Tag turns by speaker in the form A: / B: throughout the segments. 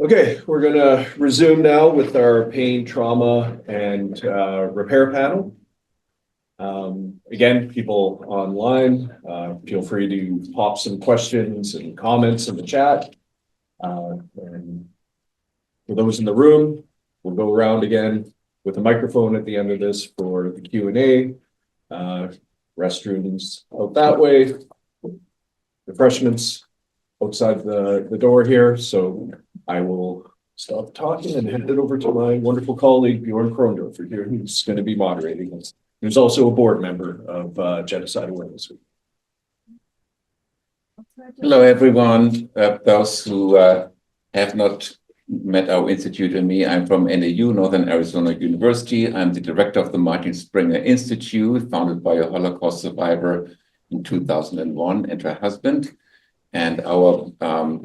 A: Okay, we're going to resume now with our pain, trauma, and repair panel. Again, people online, feel free to pop some questions and comments in the chat. And for those in the room, we'll go around again with a microphone at the end of this for the Q&A. Restrooms out that way. Refreshments outside the door here. So I will stop talking and hand it over to my wonderful colleague, Bjorn Krondorfer here, who's going to be moderating this. There's also a board member of Genocide Awareness.
B: Hello, everyone. Those who have not met our institute and me, I'm from NAU, Northern Arizona University. I'm the director of the Martin Springer Institute, founded by a Holocaust survivor in 2001 and her husband. And our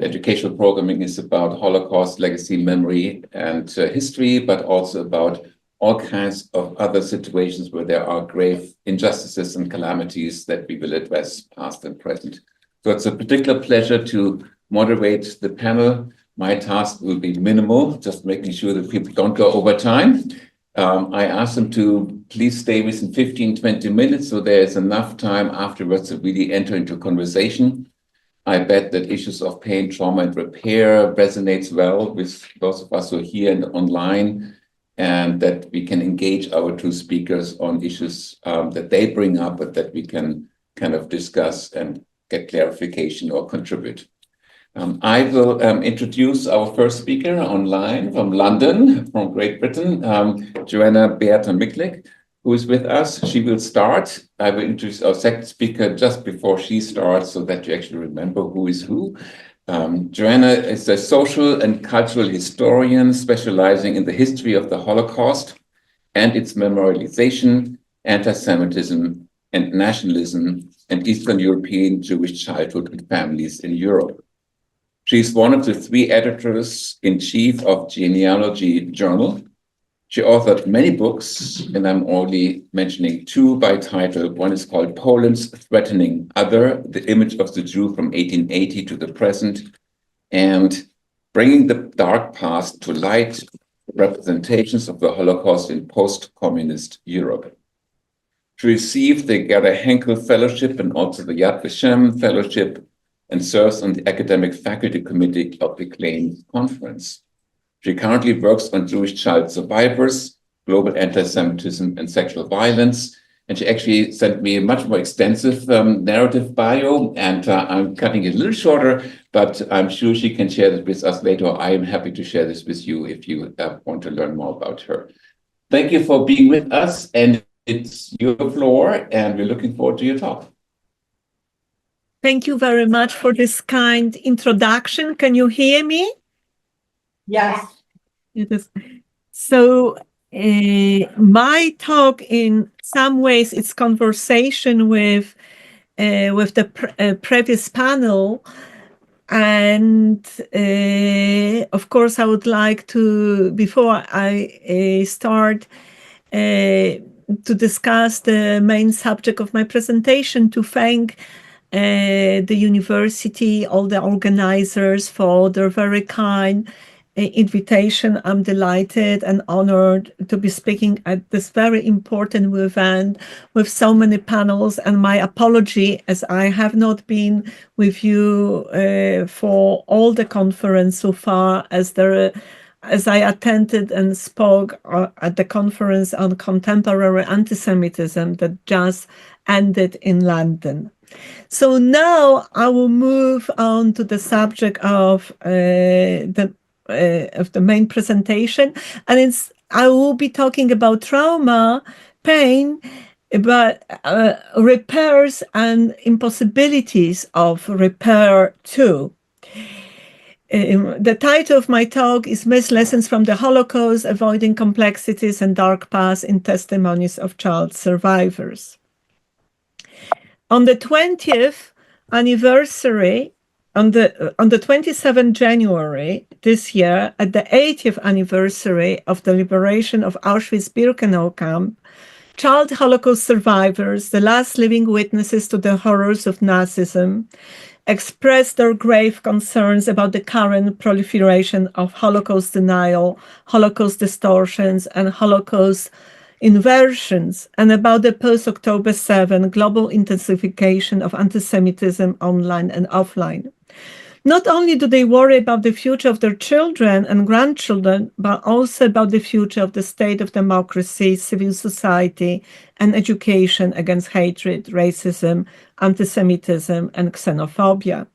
B: educational programming is about Holocaust legacy, memory, and history, but also about all kinds of other situations where there are grave injustices and calamities that we will address, past and present. So it's a particular pleasure to moderate the panel. My task will be minimal, just making sure that people don't go over time. I asked them to please stay within 15-20 minutes, so there is enough time afterwards to really enter into conversation. I bet that issues of pain, trauma, and repair resonates well with those of us who are here and online, and that we can engage our two speakers on issues that they bring up, but that we can kind of discuss and get clarification or contribute. I will introduce our first speaker online from London, from Great Britain, Joanna Michlic, who is with us. She will start. I will introduce our second speaker just before she starts so that you actually remember who is who. Joanna is a social and cultural historian specializing in the history of the Holocaust and its memorialization, anti-Semitism, and nationalism, and Eastern European Jewish childhood and families in Europe. She is one of the 3 editors-in-chief of Genealogy Journal. She authored many books, and I'm only mentioning 2 by title. One is called Poland's Threatening Other, the image of the Jew from 1880 to the present, and Bringing the Dark Past to Light, representations of the Holocaust in post-communist Europe. She received the Gerda Henkel Fellowship and also the Yad Vashem Fellowship, and serves on the academic faculty committee of the Klein Conference. She currently works on Jewish child survivors, global anti-Semitism, and sexual violence. And she actually sent me a much more extensive narrative bio, and I'm cutting it a little shorter, but I'm sure she can share this with us later. I am happy to share this with you if you want to learn more about her. Thank you for being with us, and it's your floor, and we're looking forward to your talk.
C: Thank you very much for this kind introduction. Can you hear me?
D: Yes.
C: So my talk, in some ways, it's conversation with the previous panel, and of course, I would like to, before I start to discuss the main subject of my presentation, to thank the university, all the organizers, for their very kind invitation. I'm delighted and honored to be speaking at this very important event with so many panels, and my apology as I have not been with you for all the conference so far, as I attended and spoke at the conference on contemporary anti-Semitism that just ended in London. So now I will move on to the subject of the main presentation, and I will be talking about trauma, pain, but repairs and impossibilities of repair too. The title of my talk is Missed Lessons from the Holocaust, Avoiding Complexities and Dark Past in Testimonies of Child Survivors. On the 20th anniversary, on the 27th January this year, at the 80th anniversary of the liberation of Auschwitz-Birkenau camp, child Holocaust survivors, the last living witnesses to the horrors of Nazism, expressed their grave concerns about the current proliferation of Holocaust denial, Holocaust distortions, and Holocaust inversions, and about the post-October 7 global intensification of anti-Semitism online and offline. Not only do they worry about the future of their children and grandchildren, but also about the future of the state of democracy, civil society, and education against hatred, racism, anti-Semitism, and xenophobia.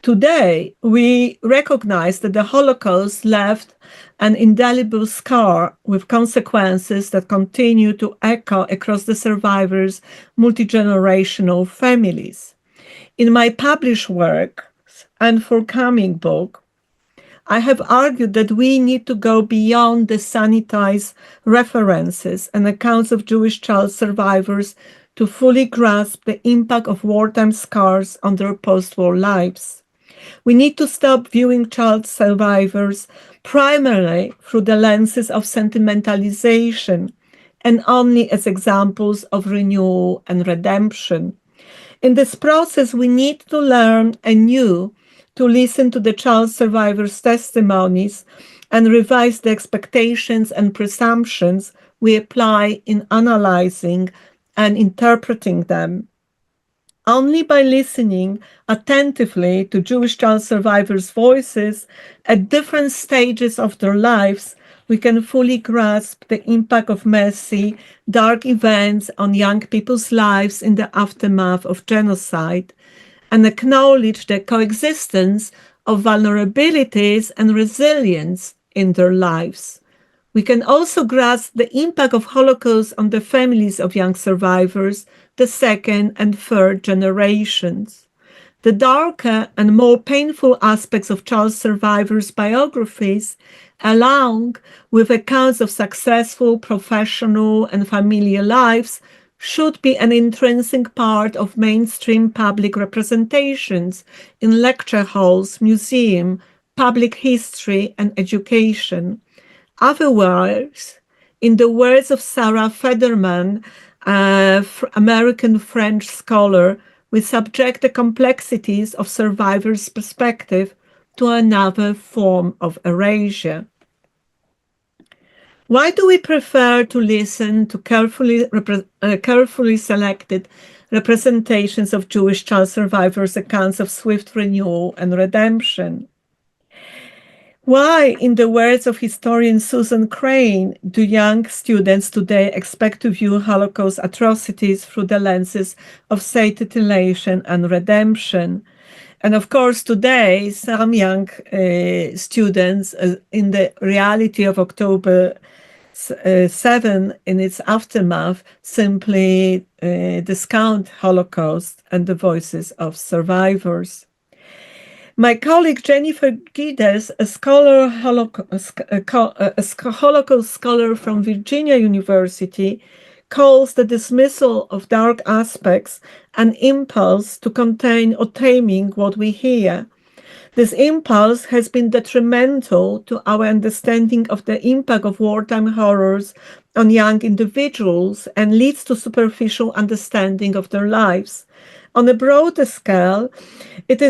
C: Today, we recognize that the Holocaust left an indelible scar with consequences that continue to echo across the survivors' multi-generational families. In my published work and forthcoming book, I have argued that we need to go beyond the sanitized references and accounts of Jewish child survivors to fully grasp the impact of wartime scars on their post-war lives. We need to stop viewing child survivors primarily through the lenses of sentimentalization and only as examples of renewal and redemption. In this process, we need to learn anew to listen to the child survivors' testimonies and revise the expectations and presumptions we apply in analyzing and interpreting them. Only by listening attentively to Jewish child survivors' voices at different stages of their lives, we can fully grasp the impact of messy, dark events on young people's lives in the aftermath of genocide, and acknowledge the coexistence of vulnerabilities and resilience in their lives. We can also grasp the impact of Holocaust on the families of young survivors, the second and third generations. The darker and more painful aspects of child survivors' biographies, along with accounts of successful professional and familiar lives, should be an intrinsic part of mainstream public representations in lecture halls, museums, public history, and education. Otherwise, in the words of Sarah Federman, American-French scholar, we subject the complexities of survivors' perspective to another form of erasure. Why do we prefer to listen to carefully selected representations of Jewish child survivors' accounts of swift renewal and redemption? Why, in the words of historian Susan Crane, do young students today expect to view Holocaust atrocities through the lenses of satiation and redemption? And of course, today, some young students, in the reality of October 7 in its aftermath, simply discount Holocaust and the voices of survivors. My colleague Jennifer Gides, a Holocaust scholar from Virginia University, calls the dismissal of dark aspects an impulse to contain or taming what we hear. This impulse has been detrimental to our understanding of the impact of wartime horrors on young individuals and leads to superficial understanding of their lives. On a broader scale, it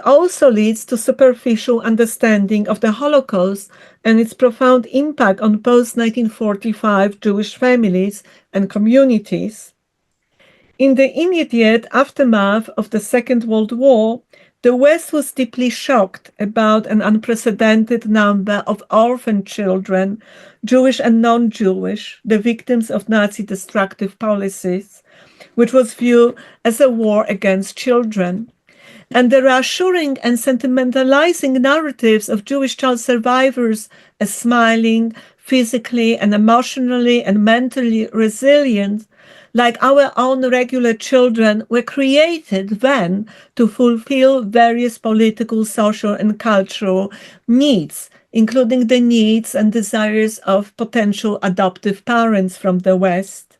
C: also leads to superficial understanding of the Holocaust and its profound impact on post-1945 Jewish families and communities. In the immediate aftermath of the Second World War, the West was deeply shocked about an unprecedented number of orphan children, Jewish and non-Jewish, the victims of Nazi destructive policies, which was viewed as a war against children. And the reassuring and sentimentalizing narratives of Jewish child survivors as smiling, physically and emotionally and mentally resilient, like our own regular children, were created then to fulfill various political, social, and cultural needs, including the needs and desires of potential adoptive parents from the West.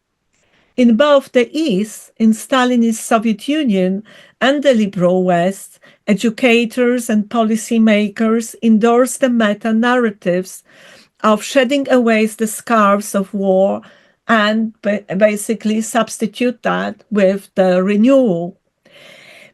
C: In both the East, in Stalinist Soviet Union, and the liberal West, educators and policymakers endorsed the meta-narratives of shedding away the scars of war and basically substitute that with the renewal.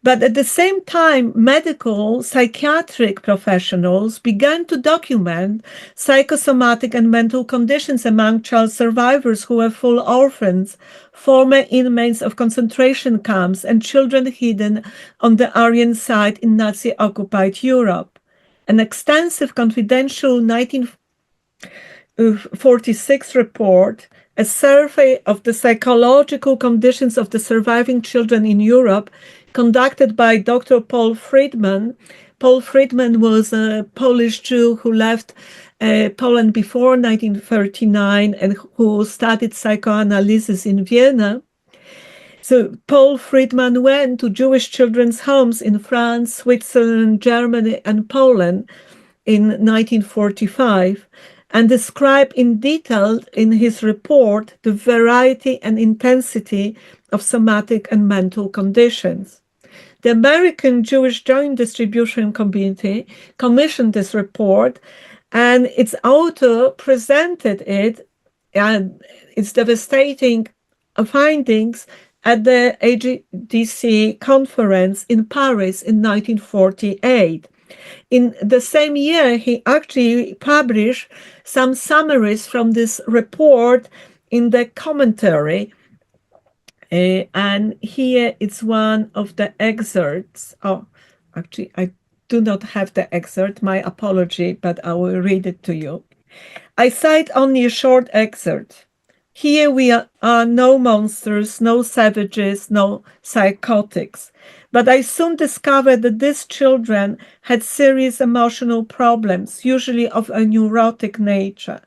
C: But at the same time, medical, psychiatric professionals began to document psychosomatic and mental conditions among child survivors who were full orphans, former inmates of concentration camps, and children hidden on the Aryan side in Nazi-occupied Europe. An extensive confidential 1946 report, a survey of the psychological conditions of the surviving children in Europe, conducted by Dr. Paul Friedman. Paul Friedman was a Polish Jew who left Poland before 1939 and who studied psychoanalysis in Vienna. So Paul Friedman went to Jewish children's homes in France, Switzerland, Germany, and Poland in 1945 and described in detail in his report the variety and intensity of somatic and mental conditions. The American Jewish Joint Distribution Committee commissioned this report, and its author presented it and its devastating findings at the AGDC conference in Paris in 1948. In the same year, he actually published some summaries from this report in the commentary. And here it's one of the excerpts. Oh, actually, I do not have the excerpt. My apology, but I will read it to you. I cite only a short excerpt. Here we are no monsters, no savages, no psychotics. But I soon discovered that these children had serious emotional problems, usually of a neurotic nature.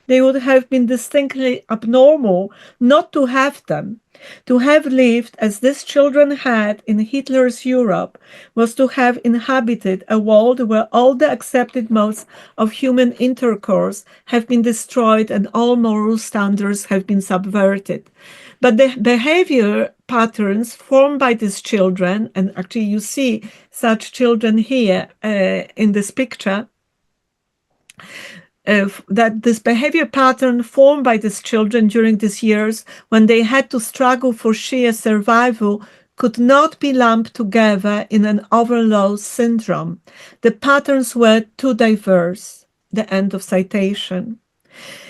C: They would have been distinctly abnormal not to have them. To have lived as these children had in Hitler's Europe was to have inhabited a world where all the accepted modes of human intercourse have been destroyed and all moral standards have been subverted. But the behavior patterns formed by these children, and actually you see such children here in this picture, that this behavior pattern formed by these children during these years when they had to struggle for sheer survival could not be lumped together in an overload syndrome. The patterns were too diverse. The end of citation.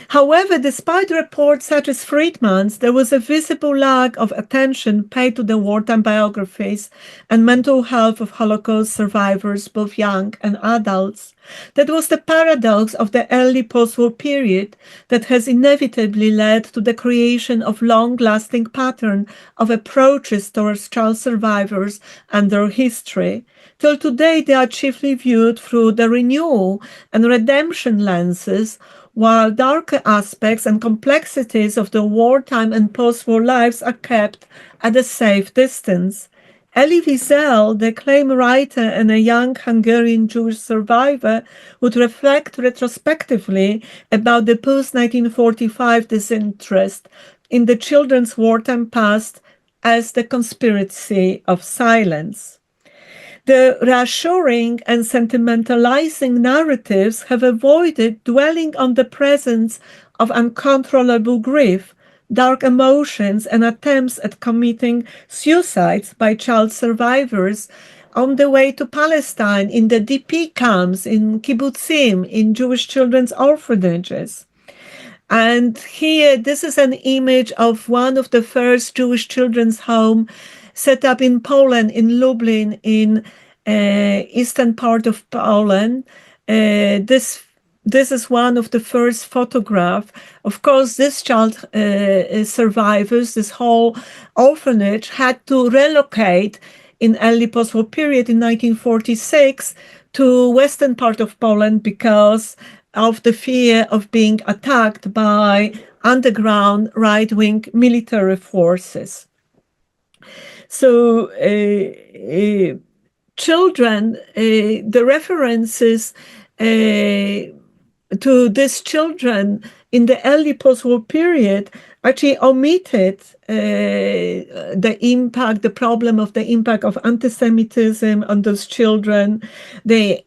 C: However, despite reports such as Friedman's, there was a visible lack of attention paid to the wartime biographies and mental health of Holocaust survivors, both young and adults. That was the paradox of the early post-war period that has inevitably led to the creation of long-lasting pattern of approaches towards child survivors and their history. Till today, they are chiefly viewed through the renewal and redemption lenses, while darker aspects and complexities of the wartime and post-war lives are kept at a safe distance. Elie Wiesel, the acclaimed writer and a young Hungarian Jewish survivor, would reflect retrospectively about the post-1945 disinterest in the children's wartime past as the conspiracy of silence. The reassuring and sentimentalizing narratives have avoided dwelling on the presence of uncontrollable grief, dark emotions, and attempts at committing suicides by child survivors on the way to Palestine, in the DP camps, in kibbutzim, in Jewish children's orphanages. And here, this is an image of one of the first Jewish children's home set up in Poland, in Lublin, in eastern part of Poland. This is one of the first photographs. Of course, this child survivors, this whole orphanage had to relocate in early post-war period in 1946 to western part of Poland because of the fear of being attacked by underground right-wing military forces. So children, the references to these children in the early post-war period actually omitted the impact, the problem of the impact of anti-Semitism on those children. They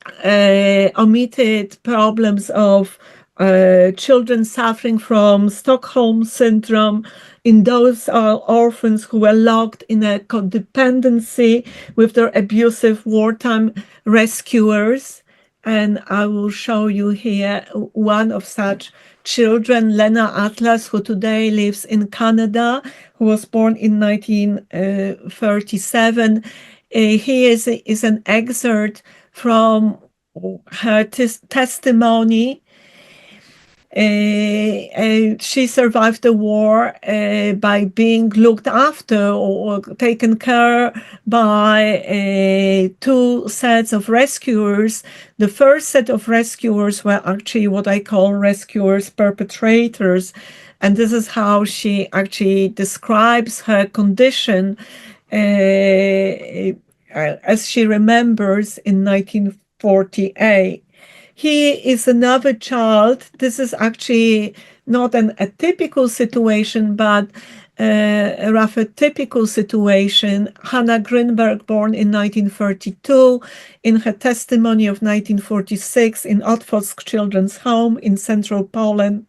C: omitted problems of children suffering from Stockholm syndrome, in those orphans who were locked in a codependency with their abusive wartime rescuers. And I will show you here one of such children, Lena Atlas, who today lives in Canada, who was born in 1937. Here is an excerpt from her testimony. She survived the war by being looked after or taken care by two sets of rescuers. The first set of rescuers were actually what I call rescuers perpetrators, and this is how she actually describes her condition as she remembers in 1948. He is another child. This is actually not a typical situation, but a rather typical situation. Hannah Grünberg, born in 1932, in her testimony of 1946 in Otwock Children's Home in central Poland,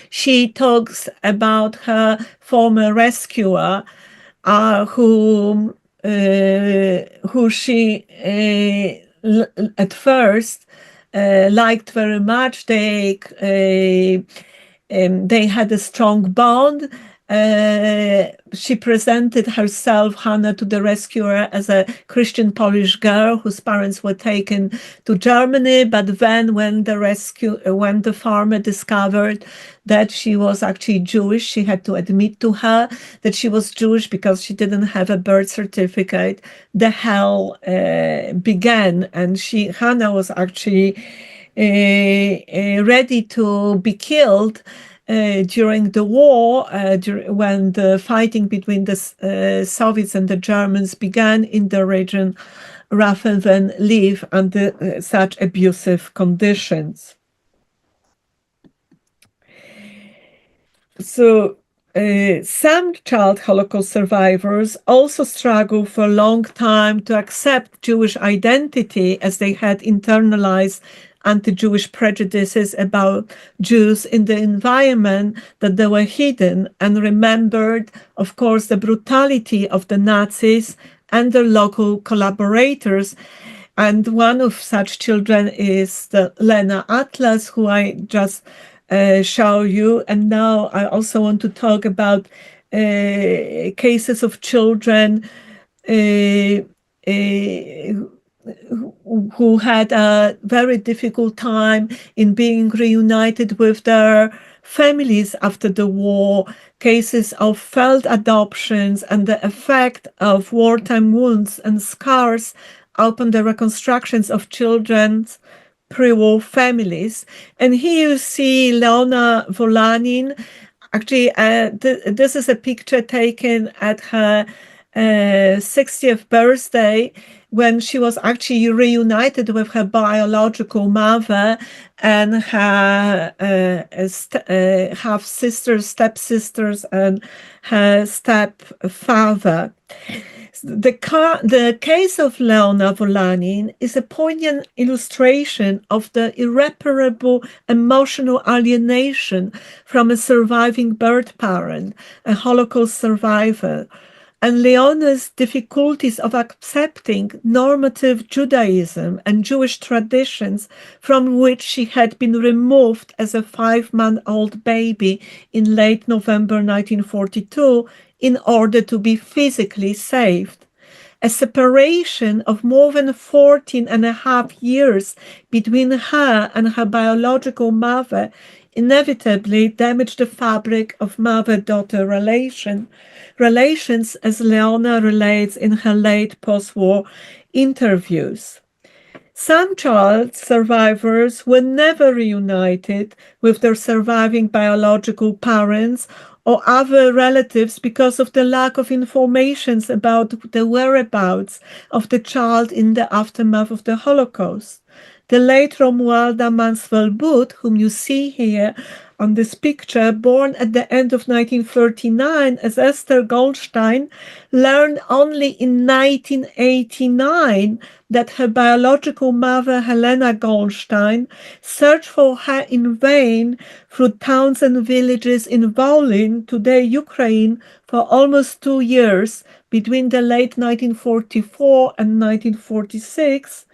C: she talks about her former rescuer, who she at first liked very much. They had a strong bond. She presented herself, Hannah, to the rescuer as a Christian Polish girl whose parents were taken to Germany. But then when the farmer discovered that she was actually Jewish, she had to admit to her that she was Jewish because she didn't have a birth certificate. The hell began, and Hannah was actually ready to be killed during the war, when the fighting between the Soviets and the Germans began in the region, rather than live under such abusive conditions. So some child Holocaust survivors also struggle for a long time to accept Jewish identity, as they had internalized anti-Jewish prejudices about Jews in the environment, that they were hidden, and remembered, of course, the brutality of the Nazis and their local collaborators. And one of such children is the Lena Atlas, who I just show you. And now I also want to talk about cases of children who had a very difficult time in being reunited with their families after the war, cases of failed adoptions, and the effect of wartime wounds and scars upon the reconstructions of children's pre-war families. And here you see Leona Volanin. Actually, this is a picture taken at her 60th birthday, when she was actually reunited with her biological mother and her half-sisters, step-sisters, and her stepfather. The case of Leona Volanin is a poignant illustration of the irreparable emotional alienation from a surviving birth parent, a Holocaust survivor, and Leona's difficulties of accepting normative Judaism and Jewish traditions from which she had been removed as a 5-month-old baby in late November 1942 in order to be physically saved. A separation of more than 14.5 years between her and her biological mother inevitably damaged the fabric of mother-daughter relations, as Leona relates in her late post-war interviews. Some child survivors were never reunited with their surviving biological parents or other relatives because of the lack of information about the whereabouts of the child in the aftermath of the Holocaust. the late Romualda Mansell-Booth, whom you see here on this picture, born at the end of 1939 as Esther Goldstein, learned only in 1989 that her biological mother, Helena Goldstein, searched for her in vain through towns and villages in Volyn, today Ukraine, for almost 2 years between the late 1944 and 1946.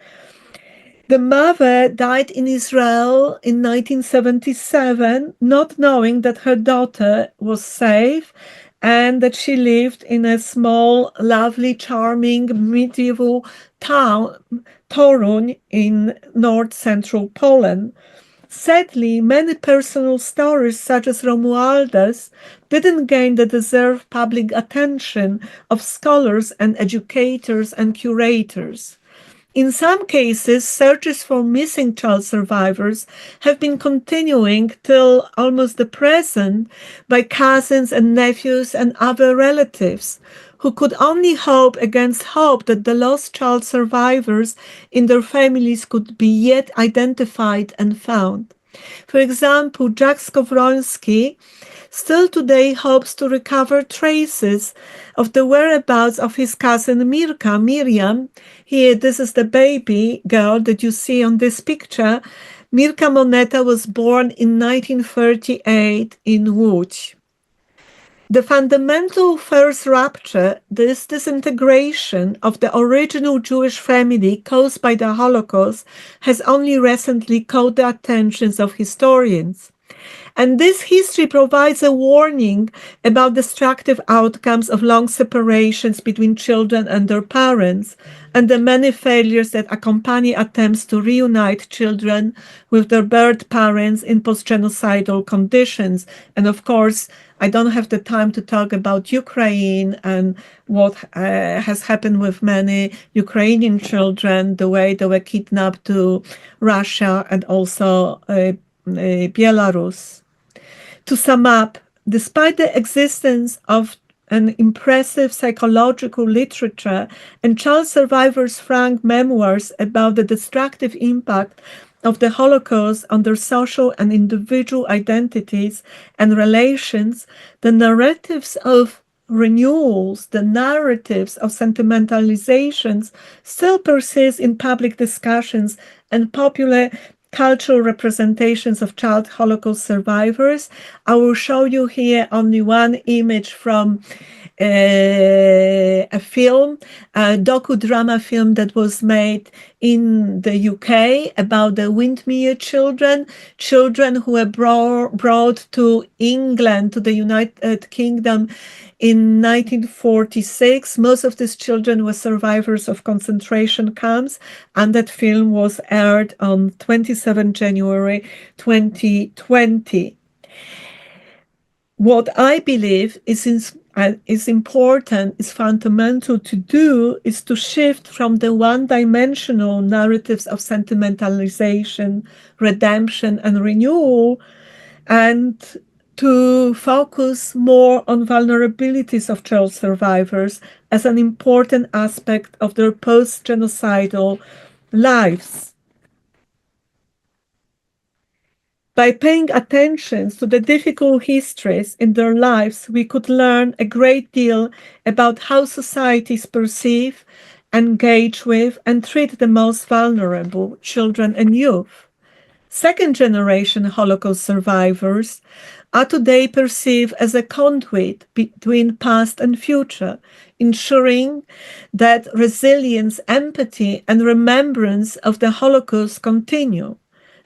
C: The mother died in Israel in 1977, not knowing that her daughter was safe and that she lived in a small, lovely, charming medieval town, Toruń, in north-central Poland. Sadly, many personal stories, such as Romualda's, didn't gain the deserved public attention of scholars and educators and curators. In some cases, searches for missing child survivors have been continuing till almost the present by cousins and nephews and other relatives who could only hope against hope that the lost child survivors in their families could be yet identified and found. For example, Jack Skowroński still today hopes to recover traces of the whereabouts of his cousin Miriam. Here, this is the baby girl that you see on this picture. Mirka Moneta was born in 1938 in Łódź. The fundamental first rupture, this disintegration of the original Jewish family caused by the Holocaust, has only recently caught the attentions of historians. And this history provides a warning about destructive outcomes of long separations between children and their parents, and the many failures that accompany attempts to reunite children with their birth parents in post-genocidal conditions. And of course, I don't have the time to talk about Ukraine and what has happened with many Ukrainian children, the way they were kidnapped to Russia and also Belarus. To sum up, despite the existence of an impressive psychological literature and child survivors' frank memoirs about the destructive impact of the Holocaust on their social and individual identities and relations, the narratives of renewals, the narratives of sentimentalizations still persist in public discussions and popular cultural representations of child Holocaust survivors. I will show you here only one image from a film, a docudrama film that was made in the UK about the Windmere children who were brought to England, to the United Kingdom in 1946. Most of these children were survivors of concentration camps, and that film was aired on 27 January 2020. What I believe is important, is fundamental to do, is to shift from the one-dimensional narratives of sentimentalization, redemption, and renewal, and to focus more on vulnerabilities of child survivors as an important aspect of their post-genocidal lives. By paying attention to the difficult histories in their lives, we could learn a great deal about how societies perceive, engage with, and treat the most vulnerable, children and youth. Second-generation Holocaust survivors are today perceived as a conduit between past and future, ensuring that resilience, empathy, and remembrance of the Holocaust continue.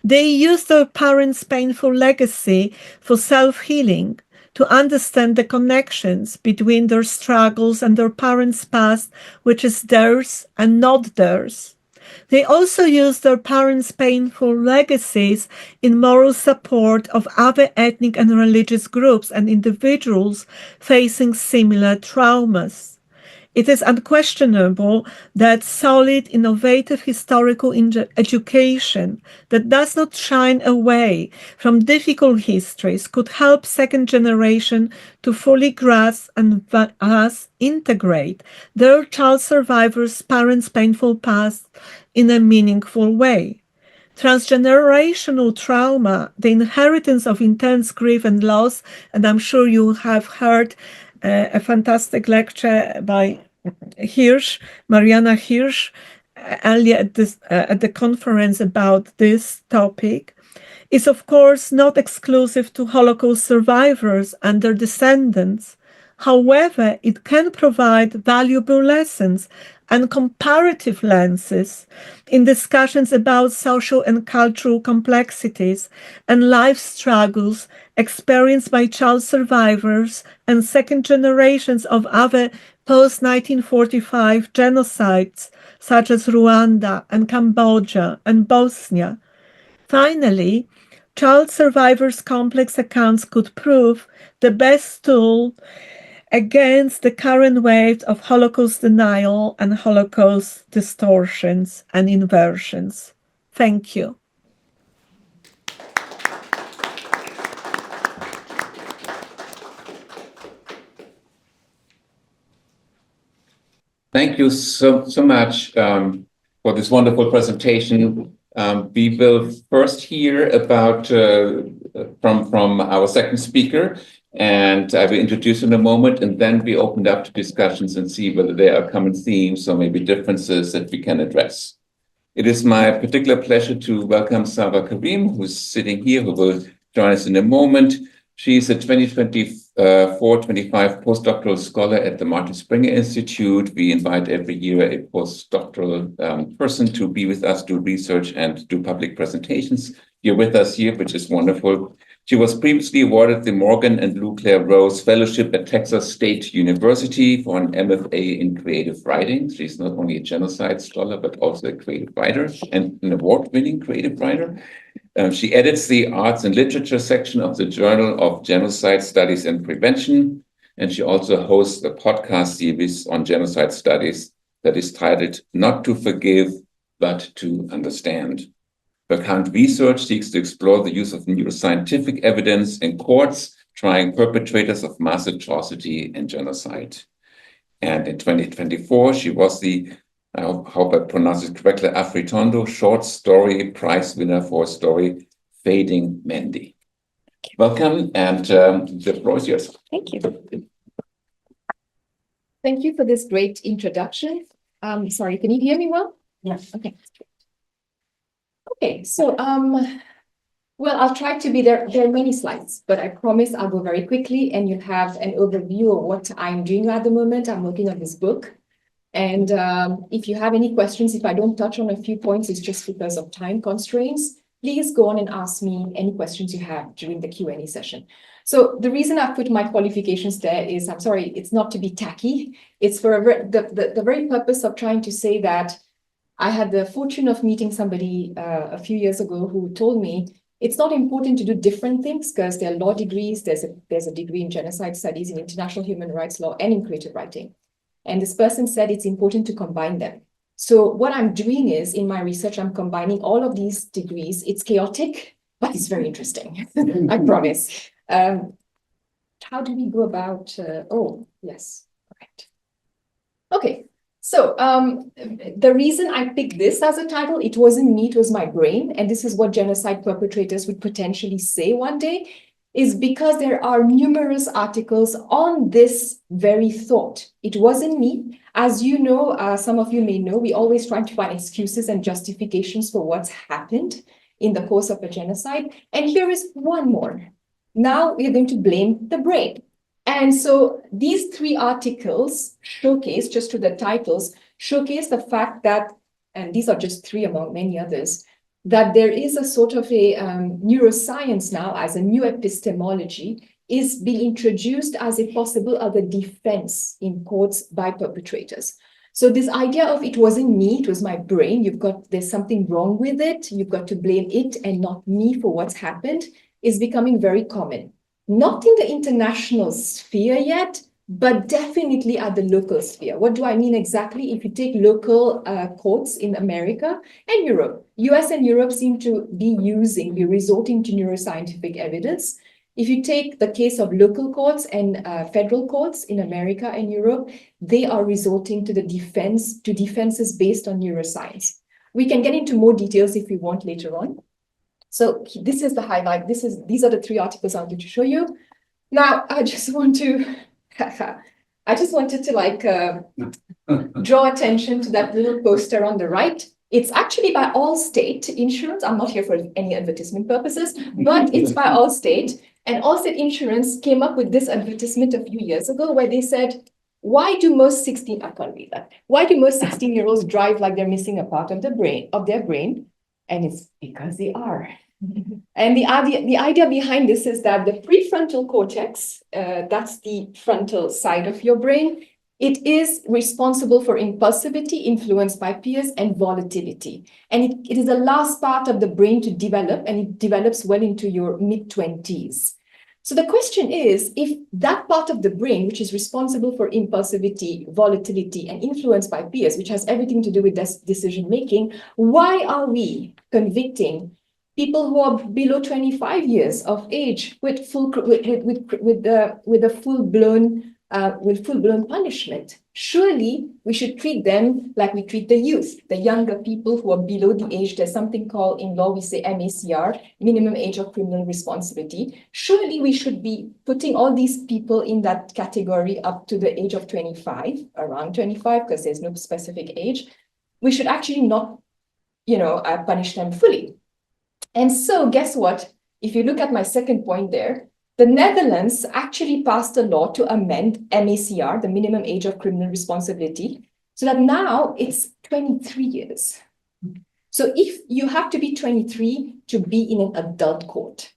C: They use their parents' painful legacy for self-healing, to understand the connections between their struggles and their parents' past, which is theirs and not theirs. They also use their parents' painful legacies in moral support of other ethnic and religious groups and individuals facing similar traumas. It is unquestionable that solid, innovative historical education that does not shy away from difficult histories could help second generation to fully grasp and thus integrate their child survivors' parents' painful past in a meaningful way. transgenerational trauma, the inheritance of intense grief and loss. And I'm sure you have heard a fantastic lecture by Mariana Hirsch, earlier at the conference about this topic, is of course not exclusive to Holocaust survivors and their descendants. However, it can provide valuable lessons and comparative lenses in discussions about social and cultural complexities and life struggles experienced by child survivors and second generations of other post-1945 genocides, such as Rwanda and Cambodia and Bosnia. Finally, child survivors' complex accounts could prove the best tool against the current wave of Holocaust denial and Holocaust distortions and inversions. Thank you.
B: Thank you so much for this wonderful presentation. We will first hear about from our second speaker, and I will introduce in a moment, and then we open up to discussions and see whether there are common themes or maybe differences that we can address. It is my particular pleasure to welcome Sabah Carrim, who's sitting here, who will join us in a moment. She's a 2024-25 postdoctoral scholar at the Martin Springer Institute. We invite every year a postdoctoral person to be with us, do research, and do public presentations. You're with us here, which is wonderful. She was previously awarded the Morgan and Lou Claire Rose Fellowship at Texas State University for an MFA in creative writing. She's not only a genocide scholar, but also a creative writer and an award-winning creative writer. She edits the Arts and Literature section of the Journal of Genocide Studies and Prevention, and she also hosts a podcast series on genocide studies that is titled Not to Forgive, But to Understand. Her current research seeks to explore the use of neuroscientific evidence in courts trying perpetrators of mass atrocity and genocide. And in 2024, she was the, I hope I pronounce it correctly, Afritondo Short Story Prize winner for a story, Fading Mendy. Welcome, and the floor is yours.
E: Thank you. Thank you for this great introduction. Sorry, can you hear me well?
D: Yes.
E: Okay. Okay, so well, I'll try to be there. There are many slides, but I promise I'll go very quickly and you'll have an overview of what I'm doing at the moment. I'm working on this book. And if you have any questions, if I don't touch on a few points, it's just because of time constraints. Please go on and ask me any questions you have during the Q&A session. So the reason I've put my qualifications there is, I'm sorry, it's not to be tacky. It's for the very purpose of trying to say that I had the fortune of meeting somebody a few years ago who told me it's not important to do different things because there are law degrees. There's a degree in genocide studies, in international human rights law, and in creative writing. And this person said it's important to combine them. So what I'm doing is, in my research, I'm combining all of these degrees. It's chaotic, but it's very interesting, I promise. How do we go about, oh, yes, correct. Okay. So the reason I picked this as a title, it wasn't me, it was my brain. And this is what genocide perpetrators would potentially say one day, is because there are numerous articles on this very thought. It wasn't me. As you know, some of you may know, we always try to find excuses and justifications for what's happened in the course of a genocide. And here is one more. Now we're going to blame the brain. And so these three articles showcase, just to the titles, showcase the fact that, and these are just three among many others, that there is a sort of a neuroscience now as a new epistemology is being introduced as a possible other defense in courts by perpetrators. So this idea of it wasn't me, it was my brain, there's something wrong with it, you've got to blame it and not me for what's happened, is becoming very common. Not in the international sphere yet, but definitely at the local sphere. What do I mean exactly? If you take local courts in America and Europe, US and Europe seem to be resorting to neuroscientific evidence. If you take the case of local courts and federal courts in America and Europe, they are resorting to defenses based on neuroscience. We can get into more details if we want later on. So this is the highlight. These are the 3 articles I'm going to show you. Now, I just wanted to like draw attention to that little poster on the right. It's actually by Allstate Insurance. I'm not here for any advertisement purposes, but it's by Allstate. And Allstate Insurance came up with this advertisement a few years ago where they said, why do most 16-year-olds drive like they're missing a part of their brain? And it's because they are. And the idea behind this is that the prefrontal cortex, that's the frontal side of your brain, it is responsible for impulsivity, influenced by peers, and volatility. And it is the last part of the brain to develop, and it develops well into your mid-20s. So the question is, if that part of the brain, which is responsible for impulsivity, volatility, and influenced by peers, which has everything to do with decision-making, why are we convicting people who are below 25 years of age with full-blown punishment? Surely we should treat them like we treat the youth, the younger people who are below the age. There's something called, in law, we say MACR, minimum age of criminal responsibility. Surely we should be putting all these people in that category up to the age of 25, around 25, because there's no specific age. We should actually not, punish them fully. And so guess what? If you look at my second point there, the Netherlands actually passed a law to amend MACR, the minimum age of criminal responsibility, so that now it's 23 years. So if you have to be 23 to be in an adult court,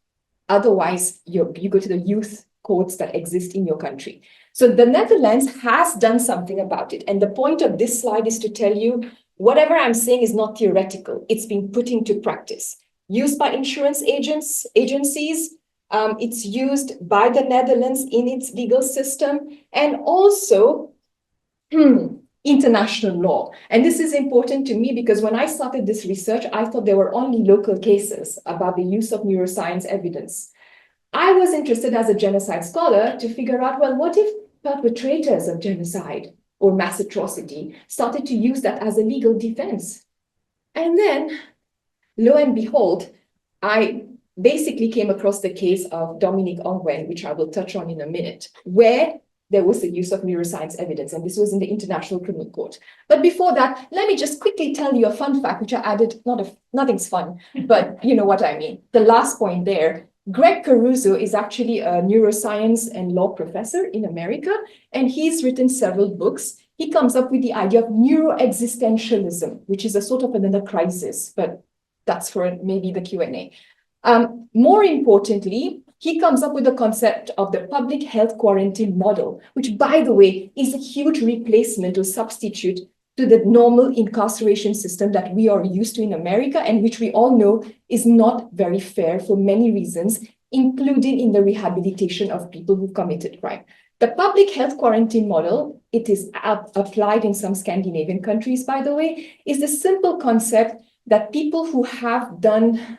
E: otherwise you go to the youth courts that exist in your country. So the Netherlands has done something about it. And the point of this slide is to tell you, whatever I'm saying is not theoretical. It's been put into practice. Used by insurance agencies, it's used by the Netherlands in its legal system, and also international law. And this is important to me because when I started this research, I thought there were only local cases about the use of neuroscience evidence. I was interested as a genocide scholar to figure out, well, what if perpetrators of genocide or mass atrocity started to use that as a legal defense? And then, lo and behold, I basically came across the case of Dominique Ongwen, which I will touch on in a minute, where there was the use of neuroscience evidence, and this was in the International Criminal Court. But before that, let me just quickly tell you a fun fact, which I added, nothing's fun, but you know what I mean. The last point there, Greg Caruso is actually a neuroscience and law professor in America, and he's written several books. He comes up with the idea of neuroexistentialism, which is a sort of another crisis, but that's for maybe the Q&A. More importantly, he comes up with the concept of the public health quarantine model, which, by the way, is a huge replacement or substitute to the normal incarceration system that we are used to in America, and which we all know is not very fair for many reasons, including in the rehabilitation of people who committed crime. The public health quarantine model, it is applied in some Scandinavian countries, by the way, is the simple concept that people who have done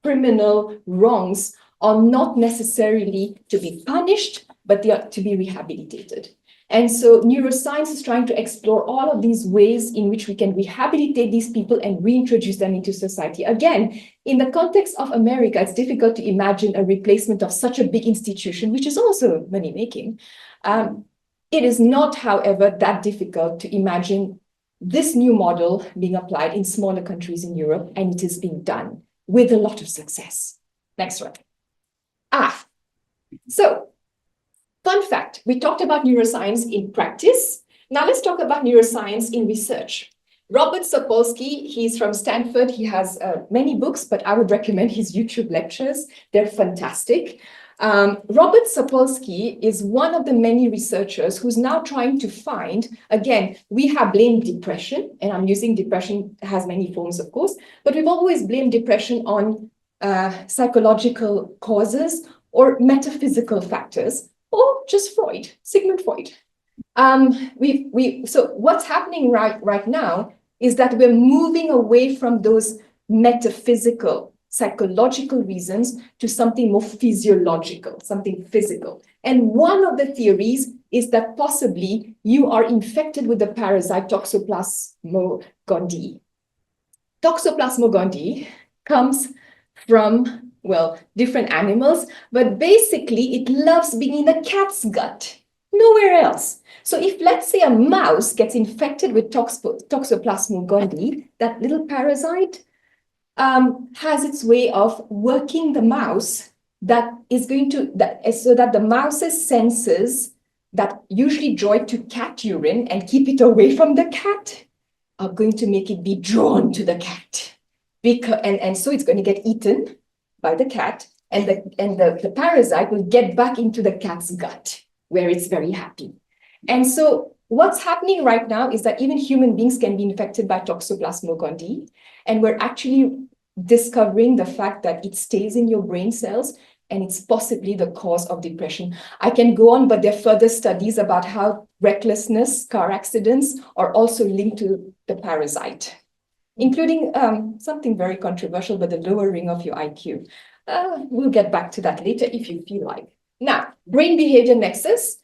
E: criminal wrongs are not necessarily to be punished, but they are to be rehabilitated. And so neuroscience is trying to explore all of these ways in which we can rehabilitate these people and reintroduce them into society. Again, in the context of America, it's difficult to imagine a replacement of such a big institution, which is also money-making. It is not, however, that difficult to imagine this new model being applied in smaller countries in Europe, and it is being done with a lot of success. Next one. So fun fact, we talked about neuroscience in practice. Now let's talk about neuroscience in research. Robert Sapolsky, he's from Stanford. He has many books, but I would recommend his YouTube lectures. They're fantastic. Robert Sapolsky is one of the many researchers who's now trying to find, again, we have blamed depression, and I'm using depression, has many forms, of course, but we've always blamed depression on psychological causes or metaphysical factors, or just Freud, Sigmund Freud. So what's happening right now is that we're moving away from those metaphysical, psychological reasons to something more physiological, something physical. And one of the theories is that possibly you are infected with the parasite Toxoplasma gondii. Toxoplasma gondii comes from, well, different animals, but basically it loves being in the cat's gut, nowhere else. So if, let's say, a mouse gets infected with Toxoplasma gondii, that little parasite has its way of working the mouse that is going to, so that the mouse's senses that usually draw it to cat urine and keep it away from the cat are going to make it be drawn to the cat. And so it's going to get eaten by the cat, and the parasite will get back into the cat's gut, where it's very happy. And so what's happening right now is that even human beings can be infected by Toxoplasma gondii, and we're actually discovering the fact that it stays in your brain cells, and it's possibly the cause of depression. I can go on, but there are further studies about how recklessness, car accidents are also linked to the parasite, including something very controversial, but the lowering of your IQ. We'll get back to that later if you feel like. Now, brain behavior nexus.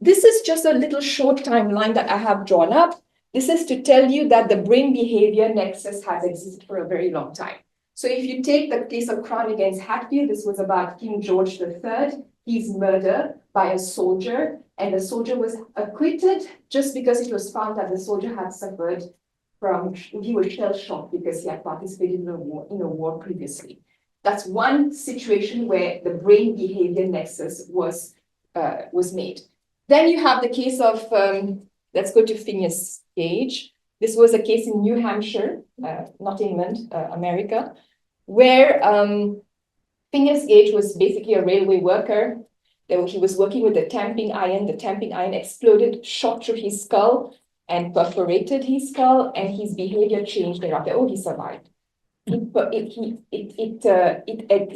E: This is just a little short timeline that I have drawn up. This is to tell you that the brain behavior nexus has existed for a very long time. So if you take the case of Crown against Hatfield, this was about King George III, his murder by a soldier, and the soldier was acquitted just because it was found that the soldier had suffered from, he was shell-shocked because he had participated in a war previously. That's one situation where the brain behavior nexus was made. Then you have the case of, let's go to Phineas Gage. This was a case in New Hampshire, not England, America, where Phineas Gage was basically a railway worker. He was working with a tamping iron. The tamping iron exploded, shot through his skull, and perforated his skull, and his behavior changed thereafter. Oh, he survived.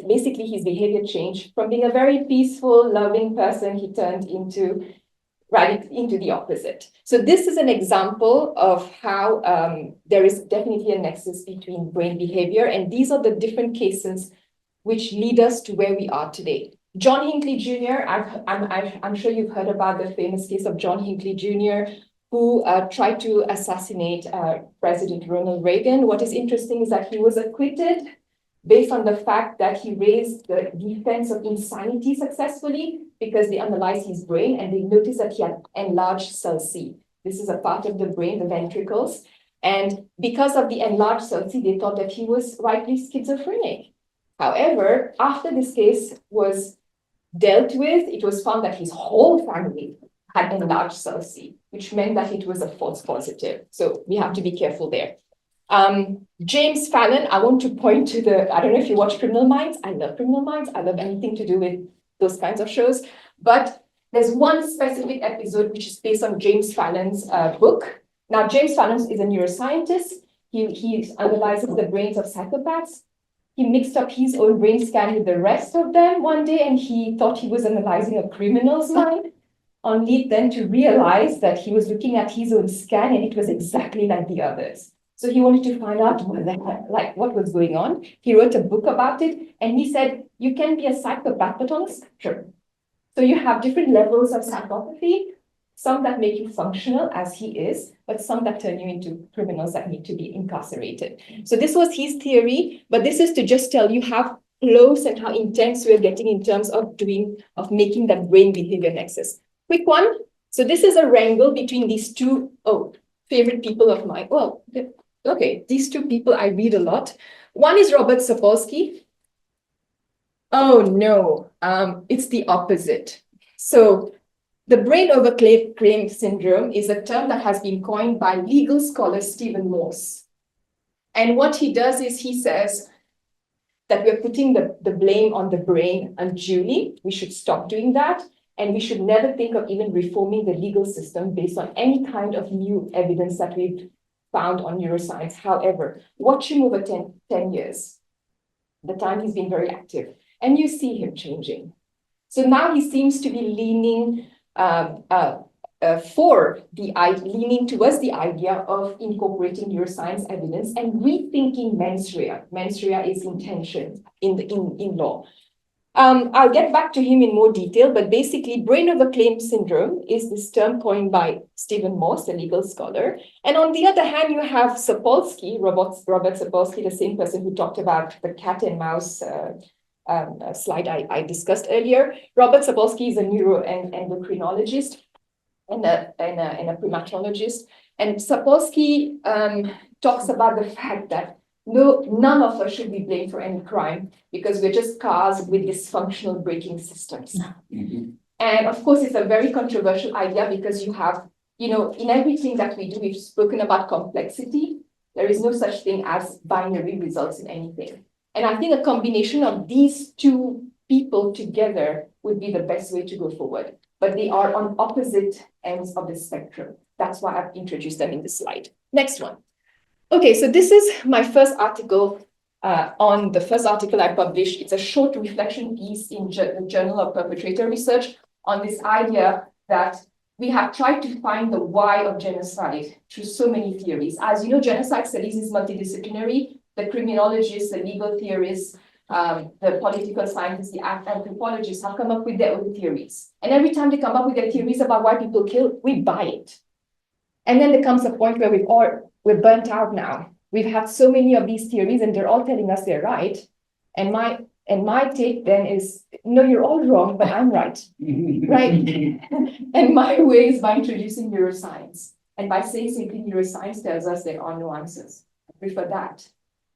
E: Basically, his behavior changed. From being a very peaceful, loving person, he turned into the opposite. So this is an example of how there is definitely a nexus between brain behavior, and these are the different cases which lead us to where we are today. John Hinckley Jr., I'm sure you've heard about the famous case of John Hinckley Jr., who tried to assassinate President Ronald Reagan. What is interesting is that he was acquitted based on the fact that he raised the defense of insanity successfully because they analyzed his brain and they noticed that he had enlarged cell C. This is a part of the brain, the ventricles. And because of the enlarged cell C, they thought that he was rightly schizophrenic. However, after this case was dealt with, it was found that his whole family had enlarged cell C, which meant that it was a false positive. So we have to be careful there. James Fallon, I want to point to I don't know if you watch Criminal Minds. I love Criminal Minds. I love anything to do with those kinds of shows. But there's one specific episode which is based on James Fallon's book. Now, James Fallon is a neuroscientist. He analyzes the brains of psychopaths. He mixed up his own brain scan with the rest of them one day, and he thought he was analyzing a criminal's mind, only then to realize that he was looking at his own scan and it was exactly like the others. So he wanted to find out what was going on. He wrote a book about it, and he said, you can be a psychopath, but on a spectrum. So you have different levels of psychopathy, some that make you functional as he is, but some that turn you into criminals that need to be incarcerated. So this was his theory, but this is to just tell you how close and how intense we're getting in terms of making that brain behavior nexus. Quick one. So this is a wrangle between these two favorite people of mine. Well, okay, these two people I read a lot. One is Robert Sapolsky. Oh no, it's the opposite. So the brain overclaim syndrome is a term that has been coined by legal scholar Stephen Morse. And what he does is he says that we're putting the blame on the brain unduly. We should stop doing that. And we should never think of even reforming the legal system based on any kind of new evidence that we've found on neuroscience. However, watch him over 10 years, the time he's been very active, and you see him changing. So now he seems to be leaning towards the idea of incorporating neuroscience evidence and rethinking mens rea. Mens rea is intention in law. I'll get back to him in more detail, but basically brain overclaim syndrome is this term coined by Stephen Morse, a legal scholar. And on the other hand, you have Sapolsky, Robert Sapolsky, the same person who talked about the cat and mouse slide I discussed earlier. Robert Sapolsky is a neuroendocrinologist and a primatologist. And Sapolsky talks about the fact that none of us should be blamed for any crime because we're just cars with dysfunctional braking systems. And of course, it's a very controversial idea because you have, in everything that we do, we've spoken about complexity. There is no such thing as binary results in anything. And I think a combination of these two people together would be the best way to go forward. But they are on opposite ends of the spectrum. That's why I've introduced them in the slide. Next one. Okay, so this is my first article on the first article I published. It's a short reflection piece in the Journal of Perpetrator Research on this idea that we have tried to find the why of genocide through so many theories. As you know, genocide studies is multidisciplinary. The criminologists, the legal theorists, the political scientists, the anthropologists have come up with their own theories. And every time they come up with their theories about why people kill, we buy it. And then there comes a point where we're burnt out now. We've had so many of these theories and they're all telling us they're right. And my take then is, no, you're all wrong, but I'm right, right? And my way is by introducing neuroscience and by saying simply neuroscience tells us there are no answers. I prefer that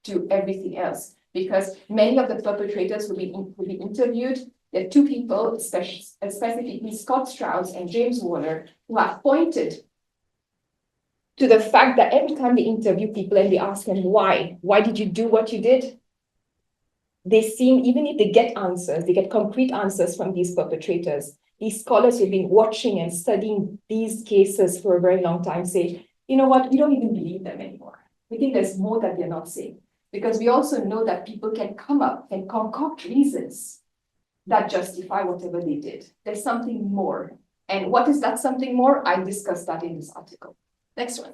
E: to everything else because many of the perpetrators will be interviewed. There are two people, specifically Scott Strauss and James Waller, who have pointed to the fact that every time they interview people and they ask them why did you do what you did? They seem, even if they get answers, they get concrete answers from these perpetrators. These scholars who've been watching and studying these cases for a very long time say, you know what, we don't even believe them anymore. We think there's more that they're not saying. Because we also know that people can come up and concoct reasons that justify whatever they did. There's something more. And what is that something more? I discussed that in this article. Next one.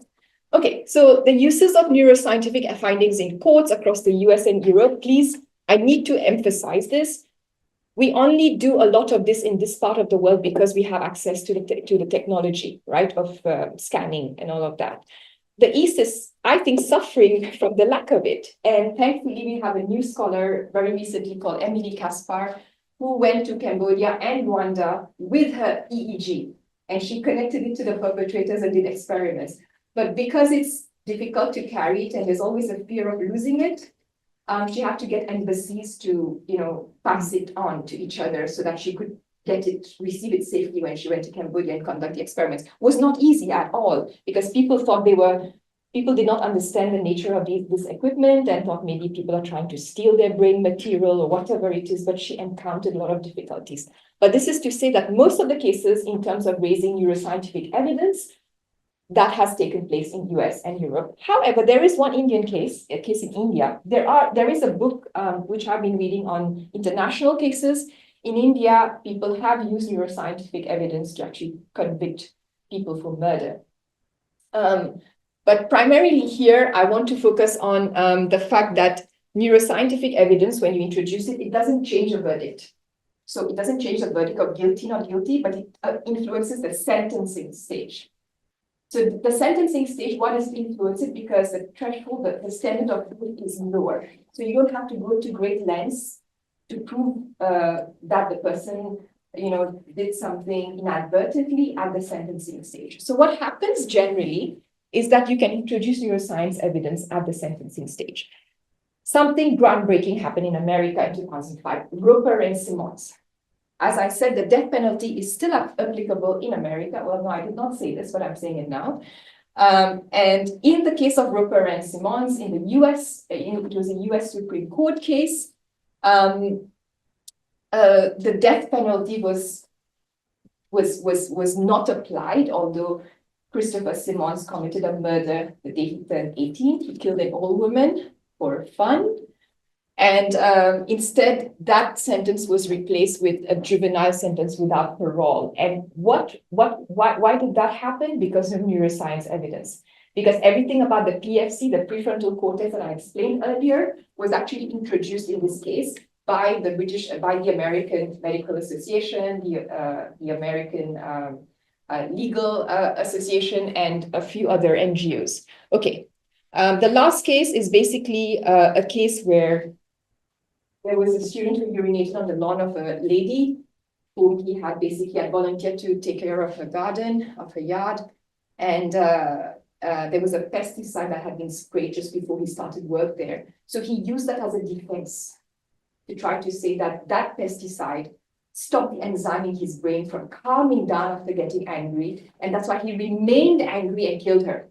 E: Okay, so the uses of neuroscientific findings in courts across the US and Europe, please, I need to emphasize this. We only do a lot of this in this part of the world because we have access to the technology, right, of scanning and all of that. The East is, I think, suffering from the lack of it. And thankfully, we have a new scholar very recently called Emily Kaspar, who went to Cambodia and Rwanda with her EEG. And she connected it to the perpetrators and did experiments. But because it's difficult to carry it and there's always a fear of losing it, she had to get embassies to, pass it on to each other so that she could receive it safely when she went to Cambodia and conduct the experiments. It was not easy at all because people thought people did not understand the nature of this equipment and thought maybe people are trying to steal their brain material or whatever it is, but she encountered a lot of difficulties. But this is to say that most of the cases in terms of raising neuroscientific evidence, that has taken place in US and Europe. However, there is one Indian case, a case in India. There is a book which I've been reading on international cases. In India, people have used neuroscientific evidence to actually convict people for murder. But primarily here, I want to focus on the fact that neuroscientific evidence, when you introduce it, it doesn't change a verdict. So it doesn't change the verdict of guilty, not guilty, but it influences the sentencing stage. So the sentencing stage, what is influenced? Because the threshold, the standard of proof is lower. So you don't have to go to great lengths to prove that the person, did something inadvertently at the sentencing stage. So what happens generally is that you can introduce neuroscience evidence at the sentencing stage. Something groundbreaking happened in America in 2005, Roper and Simmons. As I said, the death penalty is still applicable in America. Well, no, I did not say this, but I'm saying it now. And in the case of Roper and Simmons in the US, it was a US Supreme Court case. The death penalty was not applied, although Christopher Simmons committed a murder the day he turned 18. He killed an old woman for fun. And instead, that sentence was replaced with a juvenile sentence without parole. And why did that happen? Because of neuroscience evidence. Because everything about the PFC, the prefrontal cortex that I explained earlier, was actually introduced in this case. by the American Medical Association, the American Legal Association, and a few other NGOs. Okay, the last case is basically a case where there was a student who urinated on the lawn of a lady whom he had volunteered to take care of her garden, of her yard, and there was a pesticide that had been sprayed just before he started work there. So he used that as a defense to try to say that that pesticide stopped the enzyme in his brain from calming down after getting angry, and that's why he remained angry and killed her.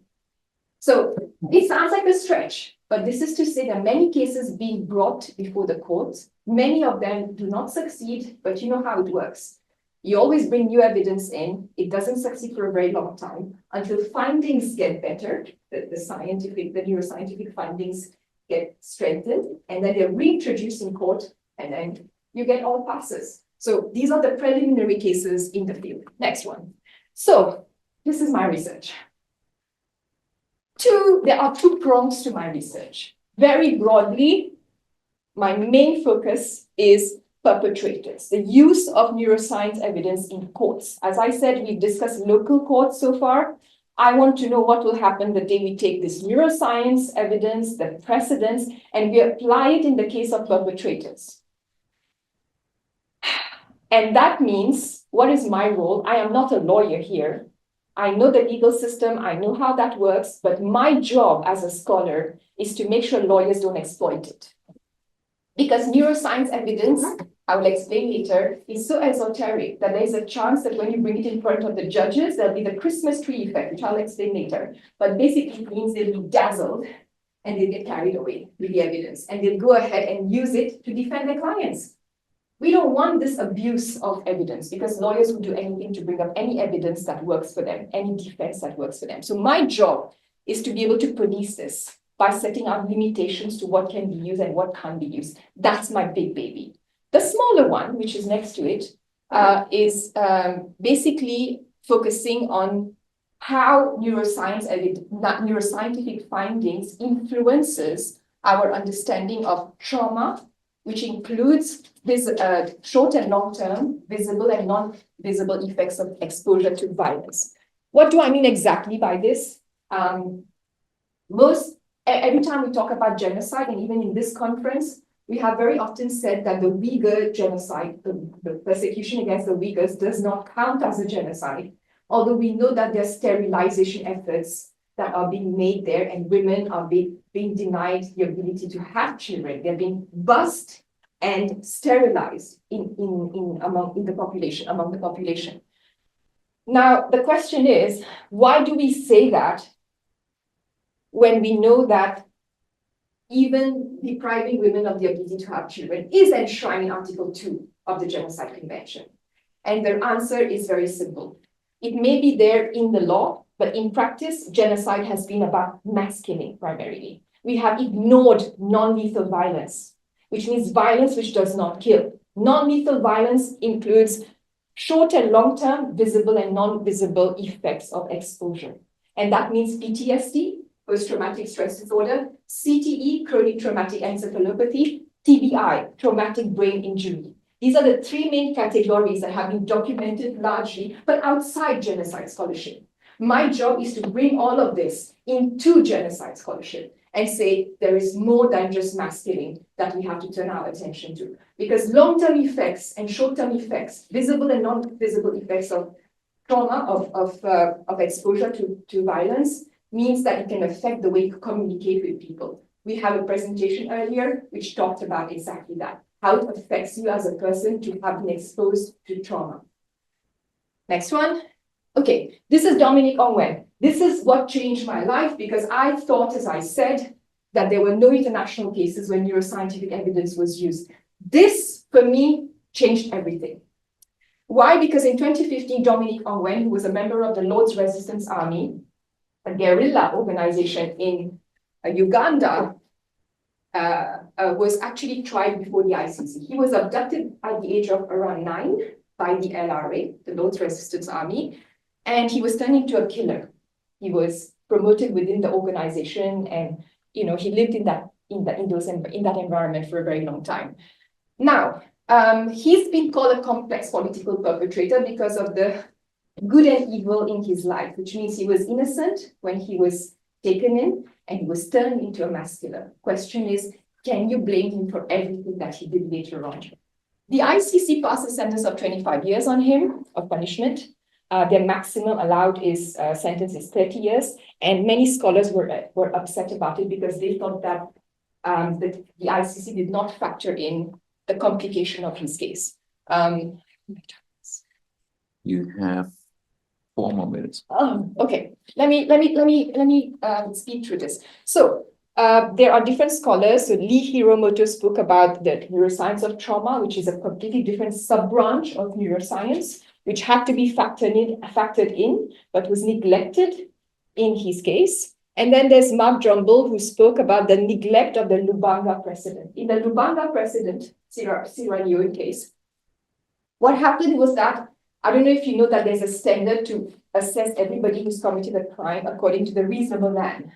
E: So it sounds like a stretch, but this is to say that many cases being brought before the courts, many of them do not succeed, but you know how it works. You always bring new evidence in, it doesn't succeed for a very long time until findings get better, the neuroscientific findings get strengthened, and then they're reintroduced in court, and then you get all passes. So these are the preliminary cases in the field. Next one. So this is my research. There are two prongs to my research. Very broadly, my main focus is perpetrators, the use of neuroscience evidence in courts. As I said, we've discussed local courts so far. I want to know what will happen the day we take this neuroscience evidence, the precedents, and we apply it in the case of perpetrators. And that means, what is my role? I am not a lawyer here. I know the legal system, I know how that works, but my job as a scholar is to make sure lawyers don't exploit it. Because neuroscience evidence, I will explain later, is so esoteric that there is a chance that when you bring it in front of the judges, there'll be the Christmas tree effect, which I'll explain later. But basically it means they'll be dazzled and they'll get carried away with the evidence, and they'll go ahead and use it to defend their clients. We don't want this abuse of evidence, because lawyers will do anything to bring up any evidence that works for them, any defense that works for them. So my job is to be able to police this by setting out limitations to what can be used and what can't be used. That's my big baby. The smaller one, which is next to it, is basically focusing on how neuroscientific findings influences our understanding of trauma, which includes this short and long-term, visible and non-visible effects of exposure to violence. What do I mean exactly by this? Every time we talk about genocide, and even in this conference, we have very often said that the Uyghur genocide, the persecution against the Uyghurs, does not count as a genocide, although we know that there are sterilization efforts that are being made there, and women are being denied the ability to have children. They're being bussed and sterilized among the population. Now, the question is, why do we say that when we know that even depriving women of the ability to have children is enshrined in Article 2 of the Genocide Convention? And the answer is very simple. It may be there in the law, but in practice, genocide has been about mass killing primarily. We have ignored non-lethal violence, which means violence which does not kill. Non-lethal violence includes short and long-term visible and non-visible effects of exposure. And that means PTSD, post-traumatic stress disorder, CTE, chronic traumatic encephalopathy, TBI, traumatic brain injury. These are the three main categories that have been documented largely, but outside genocide scholarship. My job is to bring all of this into genocide scholarship and say there is more than just mass killing that we have to turn our attention to. Because long-term effects and short-term effects, visible and non-visible effects of trauma, of exposure to violence, means that it can affect the way you communicate with people. We have a presentation earlier which talked about exactly that, how it affects you as a person to have been exposed to trauma. Next one. Okay, this is Dominique Ongwen. This is what changed my life, because I thought, as I said, that there were no international cases where neuroscientific evidence was used. This, for me, changed everything. Why? Because in 2015, Dominique Ongwen, who was a member of the Lord's Resistance Army, a guerrilla organization in Uganda, was actually tried before the ICC. He was abducted at the age of around 9 by the LRA, the Lord's Resistance Army, and he was turned into a killer. He was promoted within the organization, and he lived in that environment for a very long time. Now, he's been called a complex political perpetrator because of the good and evil in his life, which means he was innocent when he was taken in and he was turned into a mass killer. Question is, can you blame him for everything that he did later on? The ICC passed a sentence of 25 years on him of punishment. Their maximum allowed sentence is 30 years, and many scholars were upset about it because they thought that the ICC did not factor in the complication of his case.
B: You have 4 more minutes.
E: Oh, okay. Let me speed through this. So there are different scholars. So Lee Hiromoto spoke about the neuroscience of trauma, which is a completely different sub-branch of neuroscience, which had to be factored in, but was neglected in his case. And then there's Mark Drumble, who spoke about the neglect of the Lubanga precedent. In the Lubanga precedent, Sierra Leone case, what happened was that, I don't know if you know that there's a standard to assess everybody who's committed a crime according to the reasonable man.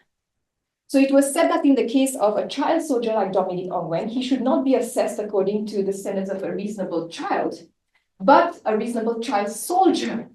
E: So it was said that in the case of a child soldier like Dominic Ongwen, he should not be assessed according to the standards of a reasonable child, but a reasonable child soldier.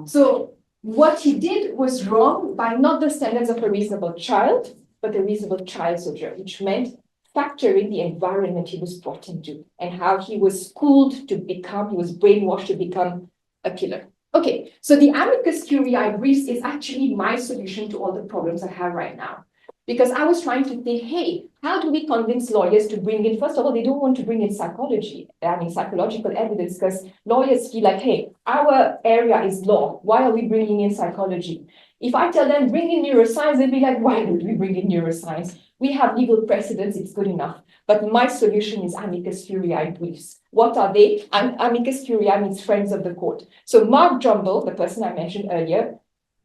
E: So what he did was wrong by not the standards of a reasonable child, but a reasonable child soldier, which meant factoring the environment he was brought into and how he was schooled to become, he was brainwashed to become a killer. Okay, so the amicus curiae briefs is actually my solution to all the problems I have right now. Because I was trying to think, hey, how do we convince lawyers to bring in, first of all, they don't want to bring in psychological evidence, because lawyers feel like, hey, our area is law. Why are we bringing in psychology? If I tell them, bring in neuroscience, they'll be like, why would we bring in neuroscience? We have legal precedents, it's good enough. But my solution is amicus curiae briefs. What are they? Amicus curiae means friends of the court. So Mark Drumble, the person I mentioned earlier,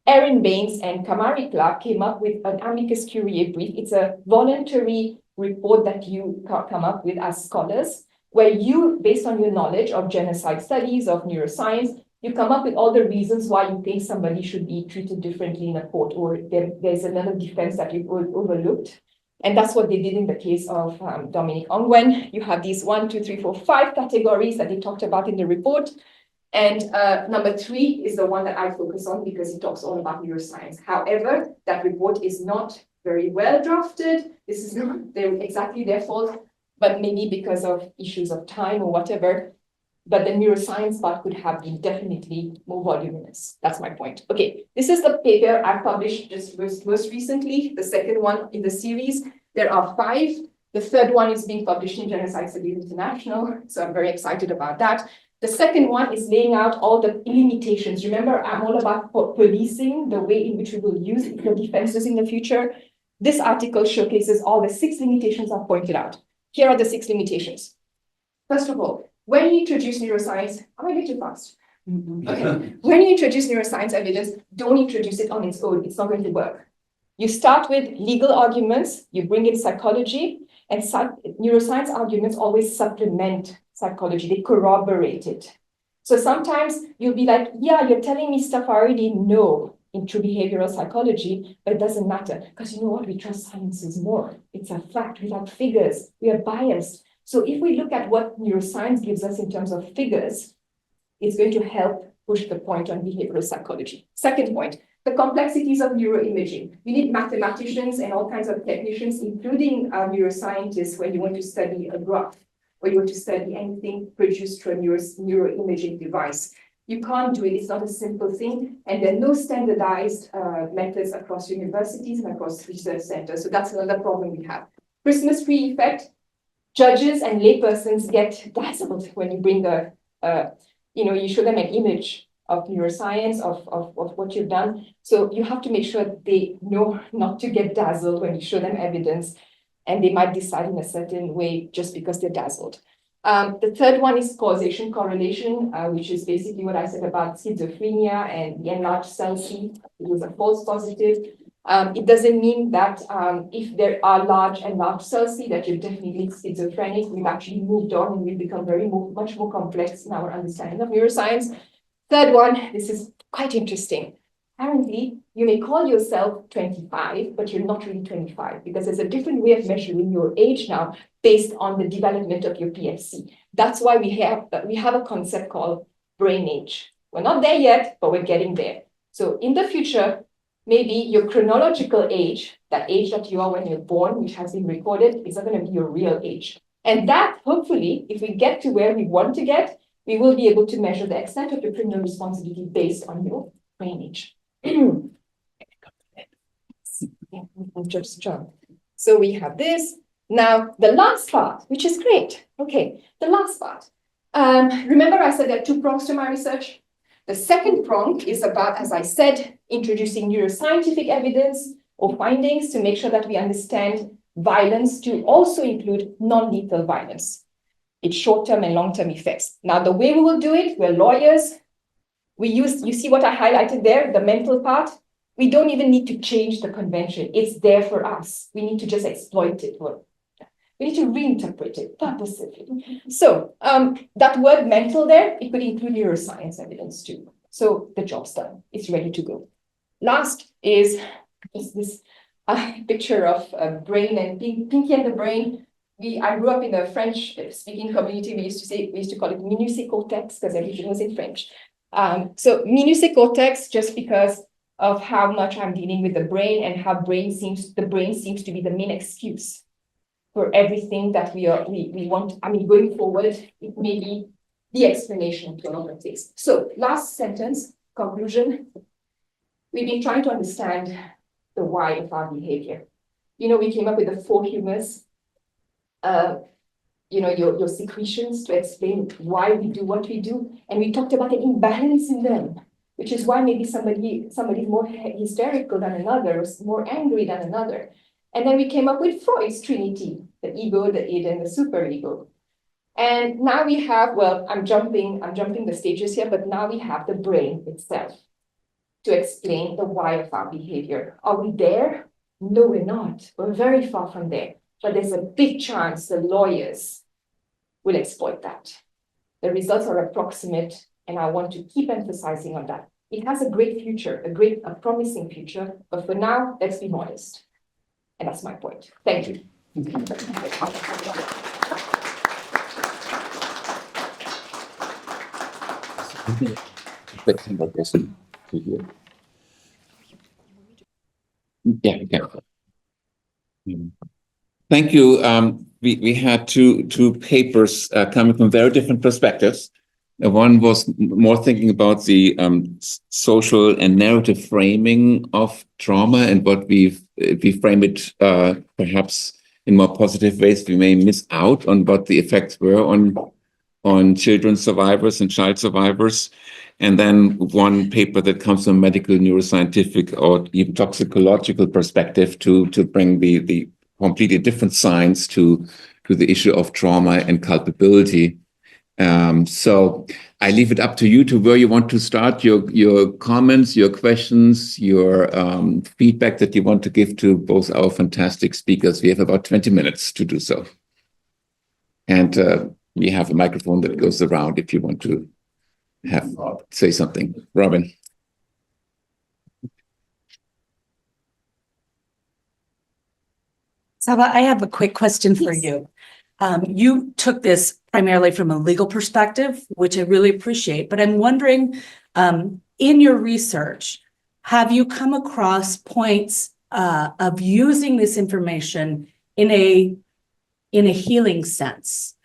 E: Erin Baines and Kamari Clark came up with an amicus curiae brief. It's a voluntary report that you come up with as scholars, where you, based on your knowledge of genocide studies, of neuroscience, you come up with all the reasons why you think somebody should be treated differently in a court, or there's another defense that you've overlooked. And that's what they did in the case of Dominic Ongwen. You have these 1, 2, 3, 4, 5 categories that they talked about in the report. And number 3 is the one that I focus on because it talks all about neuroscience. However, that report is not very well drafted. This is not exactly their fault, but maybe because of issues of time or whatever. But the neuroscience part could have been definitely more voluminous. That's my point. Okay, this is the paper I published just most recently, the second one in the series. There are 5. The third one is being published in Genocide Studies International, so I'm very excited about that. The second one is laying out all the limitations. Remember, I'm all about policing the way in which we will use the defenses in the future. This article showcases all the 6 limitations I've pointed out. Here are the 6 limitations. First of all, when you introduce neuroscience, am I going too fast? Okay. When you introduce neuroscience evidence, don't introduce it on its own. It's not going to work. You start with legal arguments, you bring in psychology, and neuroscience arguments always supplement psychology, they corroborate it. So sometimes you'll be like, yeah, you're telling me stuff I already know in true behavioral psychology, but it doesn't matter, because you know what, we trust sciences more. It's a fact, we like figures, we are biased. So if we look at what neuroscience gives us in terms of figures, it's going to help push the point on behavioral psychology. Second point, the complexities of neuroimaging. We need mathematicians and all kinds of technicians, including neuroscientists, when you want to study a graph, or you want to study anything produced through a neuroimaging device. You can't do it, it's not a simple thing, and there are no standardized methods across universities and across research centers, so that's another problem we have. Christmas tree effect. Judges and laypersons get dazzled when you bring you show them an image of neuroscience, of what you've done. So you have to make sure they know not to get dazzled when you show them evidence, and they might decide in a certain way just because they're dazzled. The third one is causation correlation, which is basically what I said about schizophrenia and the enlarged cell C. It was a false positive. It doesn't mean that if there are large enlarged cell C that you're definitely schizophrenic. We've actually moved on and we've become much more complex in our understanding of neuroscience. Third one, this is quite interesting. apparently you may call yourself 25, but you're not really 25 because there's a different way of measuring your age now based on the development of your PFC. That's why we have a concept called brain age. We're not there yet, but we're getting there. So in the future, maybe your chronological age, that age that you are when you're born, which has been recorded, is not going to be your real age. And that, hopefully, if we get to where we want to get, we will be able to measure the extent of your criminal responsibility based on your brain age. Just jump. So we have this. Now, the last part, which is great. Okay, the last part. Remember I said there are two prongs to my research? The second prong is about, as I said, introducing neuroscientific evidence or findings to make sure that we understand violence to also include non-lethal violence, its short-term and long-term effects. Now, the way we will do it, we're lawyers. You see what I highlighted there, the mental part? We don't even need to change the convention. It's there for us. We need to just exploit it. We need to reinterpret it purposefully. So that word mental there, it could include neuroscience evidence too. So the job's done. It's ready to go. Last is this picture of a brain and Pinky and the brain. I grew up in a French-speaking community. We used to call it minutiae cortex because everything was in French. So minutiae cortex, just because of how much I'm dealing with the brain and how the brain seems to be the main excuse for everything that we want. I mean, going forward, it may be the explanation to a lot of things. So last sentence, conclusion. We've been trying to understand the why of our behavior. We came up with the 4 humors, your secretions to explain why we do what we do. And we talked about an imbalance in them, which is why maybe somebody's more hysterical than another, or more angry than another. And then we came up with Freud's Trinity, the ego, the id, and the superego. And now we have, well, I'm jumping the stages here, but now we have the brain itself to explain the why of our behavior. Are we there? No, we're not. We're very far from there. But there's a big chance the lawyers will exploit that. The results are approximate, and I want to keep emphasizing on that. It has a great future, a promising future, but for now, let's be modest. And that's my point. Thank you.
B: Yeah, okay. Thank you. We had two papers coming from very different perspectives. One was more thinking about the social and narrative framing of trauma and what we frame it perhaps in more positive ways. We may miss out on what the effects were on children survivors and child survivors. And then one paper that comes from medical, neuroscientific, or even toxicological perspective to bring the completely different science to the issue of trauma and culpability. So I leave it up to you to where you want to start your comments, your questions, your feedback that you want to give to both our fantastic speakers. We have about 20 minutes to do so. And we have a microphone that goes around if you want to say something. Robin.
F: Sabah, I have a quick question for you. You took this primarily from a legal perspective, which I really appreciate, but I'm wondering, in your research, have you come across points of using this information in a healing sense,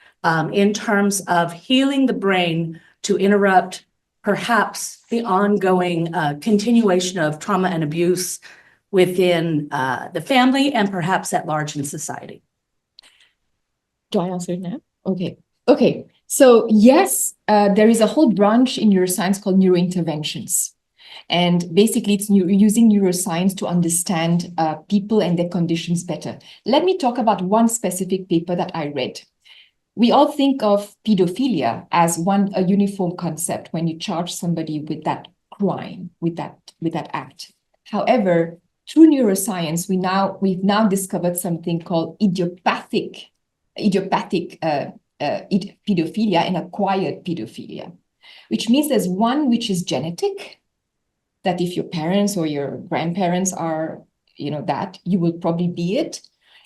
F: in terms of healing the brain to interrupt perhaps the ongoing continuation of trauma and abuse within the family and perhaps at large in society?
E: Do I answer it now? Okay. So yes, there is a whole branch in neuroscience called neurointerventions. And basically, it's using neuroscience to understand people and their conditions better. Let me talk about one specific paper that I read. We all think of pedophilia as a uniform concept when you charge somebody with that crime, with that act. However, through neuroscience, we've now discovered something called idiopathic pedophilia and acquired pedophilia, which means there's one which is genetic that if your parents or your grandparents are, that you will probably be it.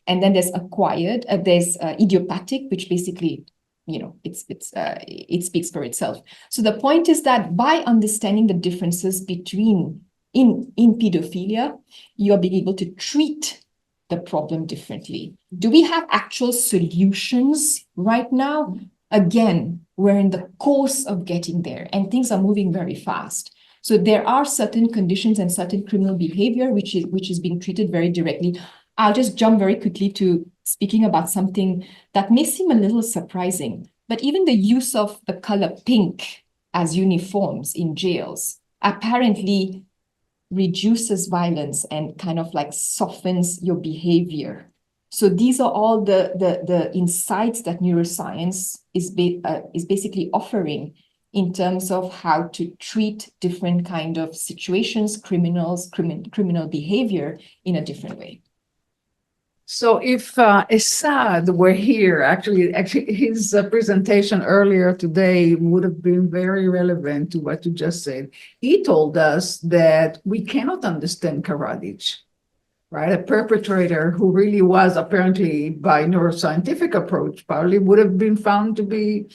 E: And then there's acquired, there's idiopathic, which basically, it speaks for itself. So the point is that by understanding the differences between in pedophilia, you're being able to treat the problem differently. Do we have actual solutions right now? Again, we're in the course of getting there, and things are moving very fast. So there are certain conditions and certain criminal behavior which is being treated very directly. I'll just jump very quickly to speaking about something that may seem a little surprising, but even the use of the color pink as uniforms in jails apparently reduces violence and kind of like softens your behavior. So these are all the insights that neuroscience is basically offering in terms of how to treat different kind of situations, criminal behavior in a different way.
D: So if Assad were here, actually his presentation earlier today would have been very relevant to what you just said. He told us that we cannot understand Karadzic, right? A perpetrator who really was apparently by neuroscientific approach probably would have been found to be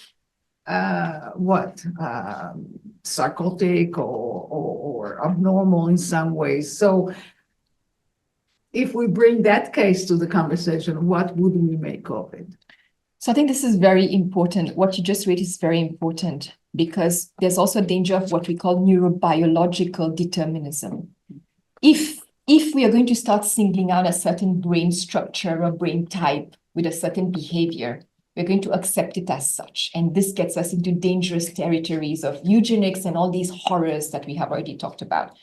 D: psychotic or abnormal in some ways. So if we bring that case to the conversation, what would we make of it?
E: So I think this is very important. What you just read is very important because there's also a danger of what we call neurobiological determinism. If we are going to start singling out a certain brain structure or brain type with a certain behavior, we're going to accept it as such. And this gets us into dangerous territories of eugenics and all these horrors that we have already talked about.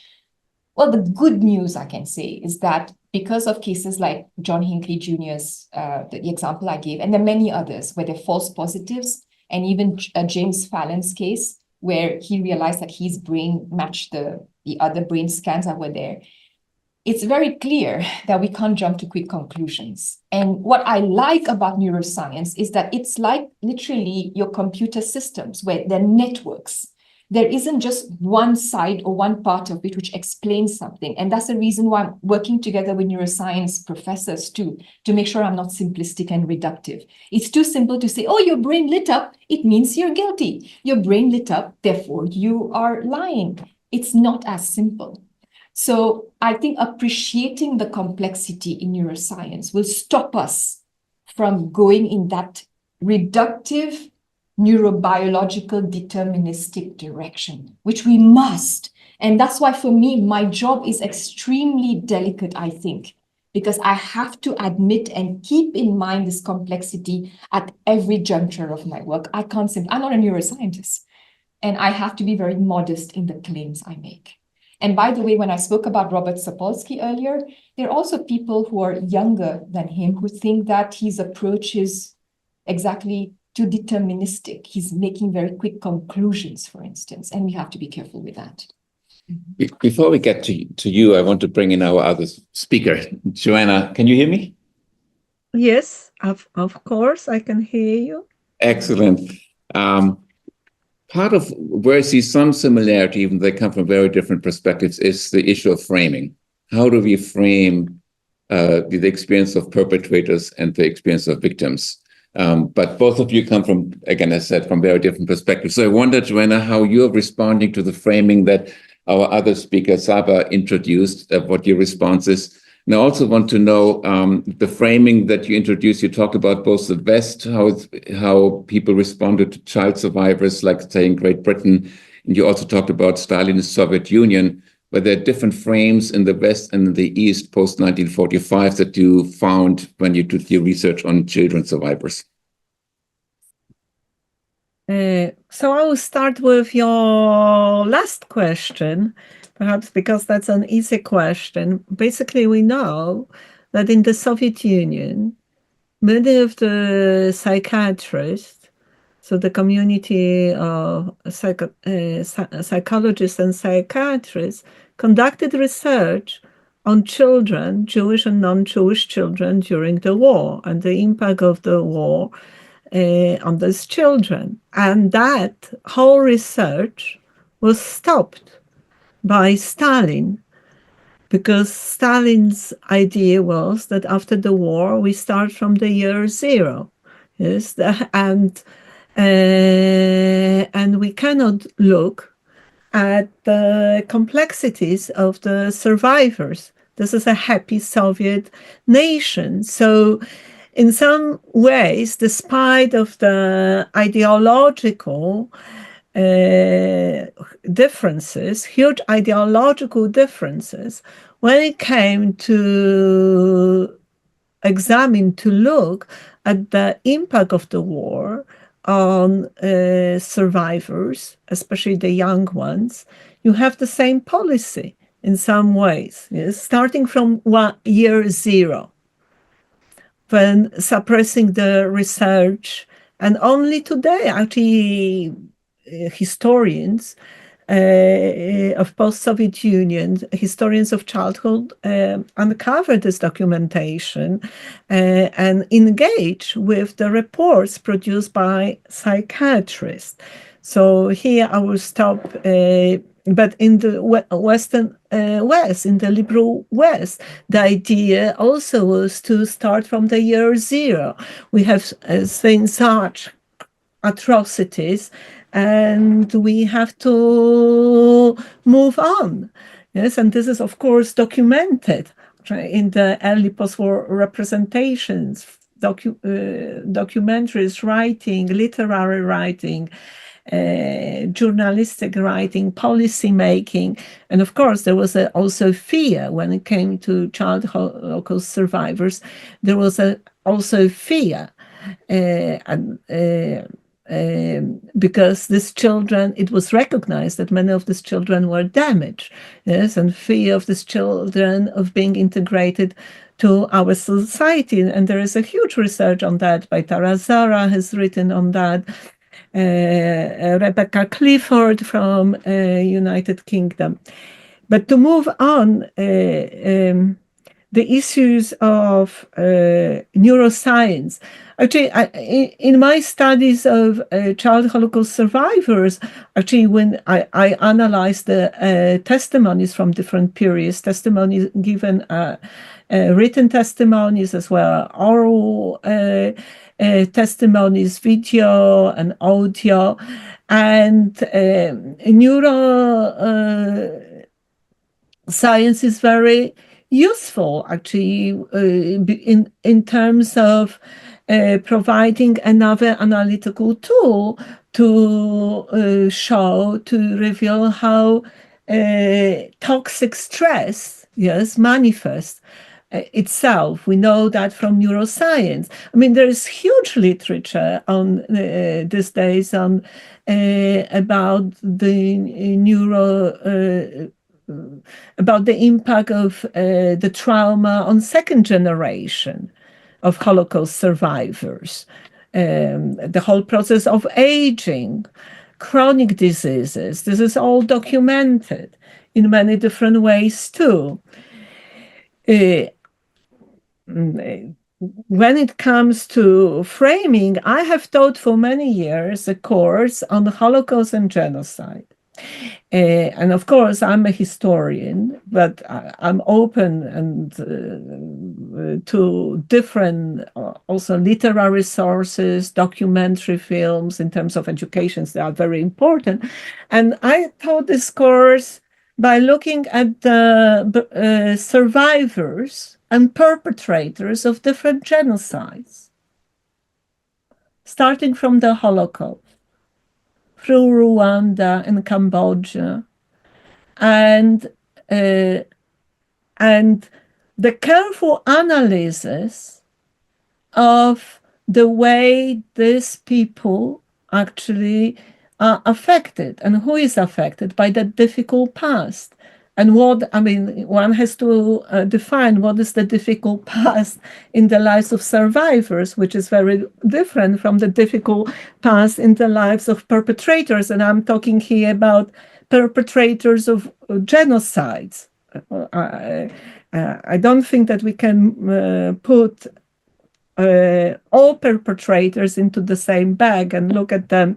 E: Well, the good news I can say is that because of cases like John Hinckley Jr.'s, the example I gave, and there are many others where they're false positives, and even James Fallon's case, where he realized that his brain matched the other brain scans that were there, it's very clear that we can't jump to quick conclusions. And what I like about neuroscience is that it's like literally your computer systems where they're networks. There isn't just one side or one part of it which explains something. And that's the reason why I'm working together with neuroscience professors too, to make sure I'm not simplistic and reductive. It's too simple to say, oh, your brain lit up, it means you're guilty. Your brain lit up, therefore you are lying. It's not as simple. So I think appreciating the complexity in neuroscience will stop us from going in that reductive neurobiological deterministic direction, which we must. And that's why for me, my job is extremely delicate, I think, because I have to admit and keep in mind this complexity at every juncture of my work. I'm not a neuroscientist, and I have to be very modest in the claims I make. And by the way, when I spoke about Robert Sapolsky earlier, there are also people who are younger than him who think that his approach is exactly too deterministic. He's making very quick conclusions, for instance, and we have to be careful with that.
B: Before we get to you, I want to bring in our other speaker. Joanna, can you hear me?
C: Yes, of course, I can hear you.
B: Excellent. Part of where I see some similarity, even though they come from very different perspectives, is the issue of framing. How do we frame the experience of perpetrators and the experience of victims? But both of you come from, again, as I said, from very different perspectives. So I wonder, Joanna, how you're responding to the framing that our other speaker, Sabah, introduced, what your response is. And I also want to know the framing that you introduced. You talked about both the West, how people responded to child survivors, like, say, in Great Britain. And you also talked about Stalinist Soviet Union, where there are different frames in the West and in the East post-1945 that you found when you did your research on children survivors.
C: So I will start with your last question, perhaps because that's an easy question. Basically, we know that in the Soviet Union, many of the psychiatrists, so the community of psychologists and psychiatrists, conducted research on children, Jewish and non-Jewish children during the war and the impact of the war on those children. And that whole research was stopped by Stalin, because Stalin's idea was that after the war, we start from the year zero. Yes, and we cannot look at the complexities of the survivors. This is a happy Soviet nation. So in some ways, despite of the ideological differences, huge ideological differences, when it came to to look at the impact of the war on survivors, especially the young ones, you have the same policy in some ways, yes? Starting from year zero, when suppressing the research. And only today, actually, historians of post-Soviet Union, historians of childhood, uncover this documentation and engage with the reports produced by psychiatrists. So here I will stop, but in the Western West, in the liberal West, the idea also was to start from the year zero. We have seen such atrocities, and we have to move on. Yes, and this is, of course, documented in the early post-war representations, documentaries, writing, literary writing, journalistic writing, policy making. And of course, there was also fear when it came to child Holocaust survivors. There was also fear. Because these children, it was recognized that many of these children were damaged, yes, and fear of these children of being integrated to our society. And there is a huge research on that by Tara Zara has written on that. Rebecca Clifford from United Kingdom. But to move on, the issues of neuroscience. Actually, in my studies of child Holocaust survivors, actually, when I analyzed the testimonies from different periods, testimonies given, written testimonies as well, oral testimonies, video and audio, and neuroscience is very useful, actually, in terms of providing another analytical tool to show, to reveal how toxic stress, yes, manifests itself. We know that from neuroscience. I mean, there is huge literature on these days on about the about the impact of the trauma on second generation of Holocaust survivors, the whole process of aging, chronic diseases. This is all documented in many different ways too. When it comes to framing, I have taught for many years a course on the Holocaust and genocide. And of course, I'm a historian, but I'm open and to different also literary sources, documentary films in terms of education. They are very important. And I taught this course by looking at the survivors and perpetrators of different genocides, starting from the Holocaust, through Rwanda and Cambodia, and the careful analysis of the way these people actually are affected and who is affected by that difficult past. And what, I mean, one has to define what is the difficult past in the lives of survivors, which is very different from the difficult past in the lives of perpetrators. And I'm talking here about perpetrators of genocides. I don't think that we can put all perpetrators into the same bag and look at them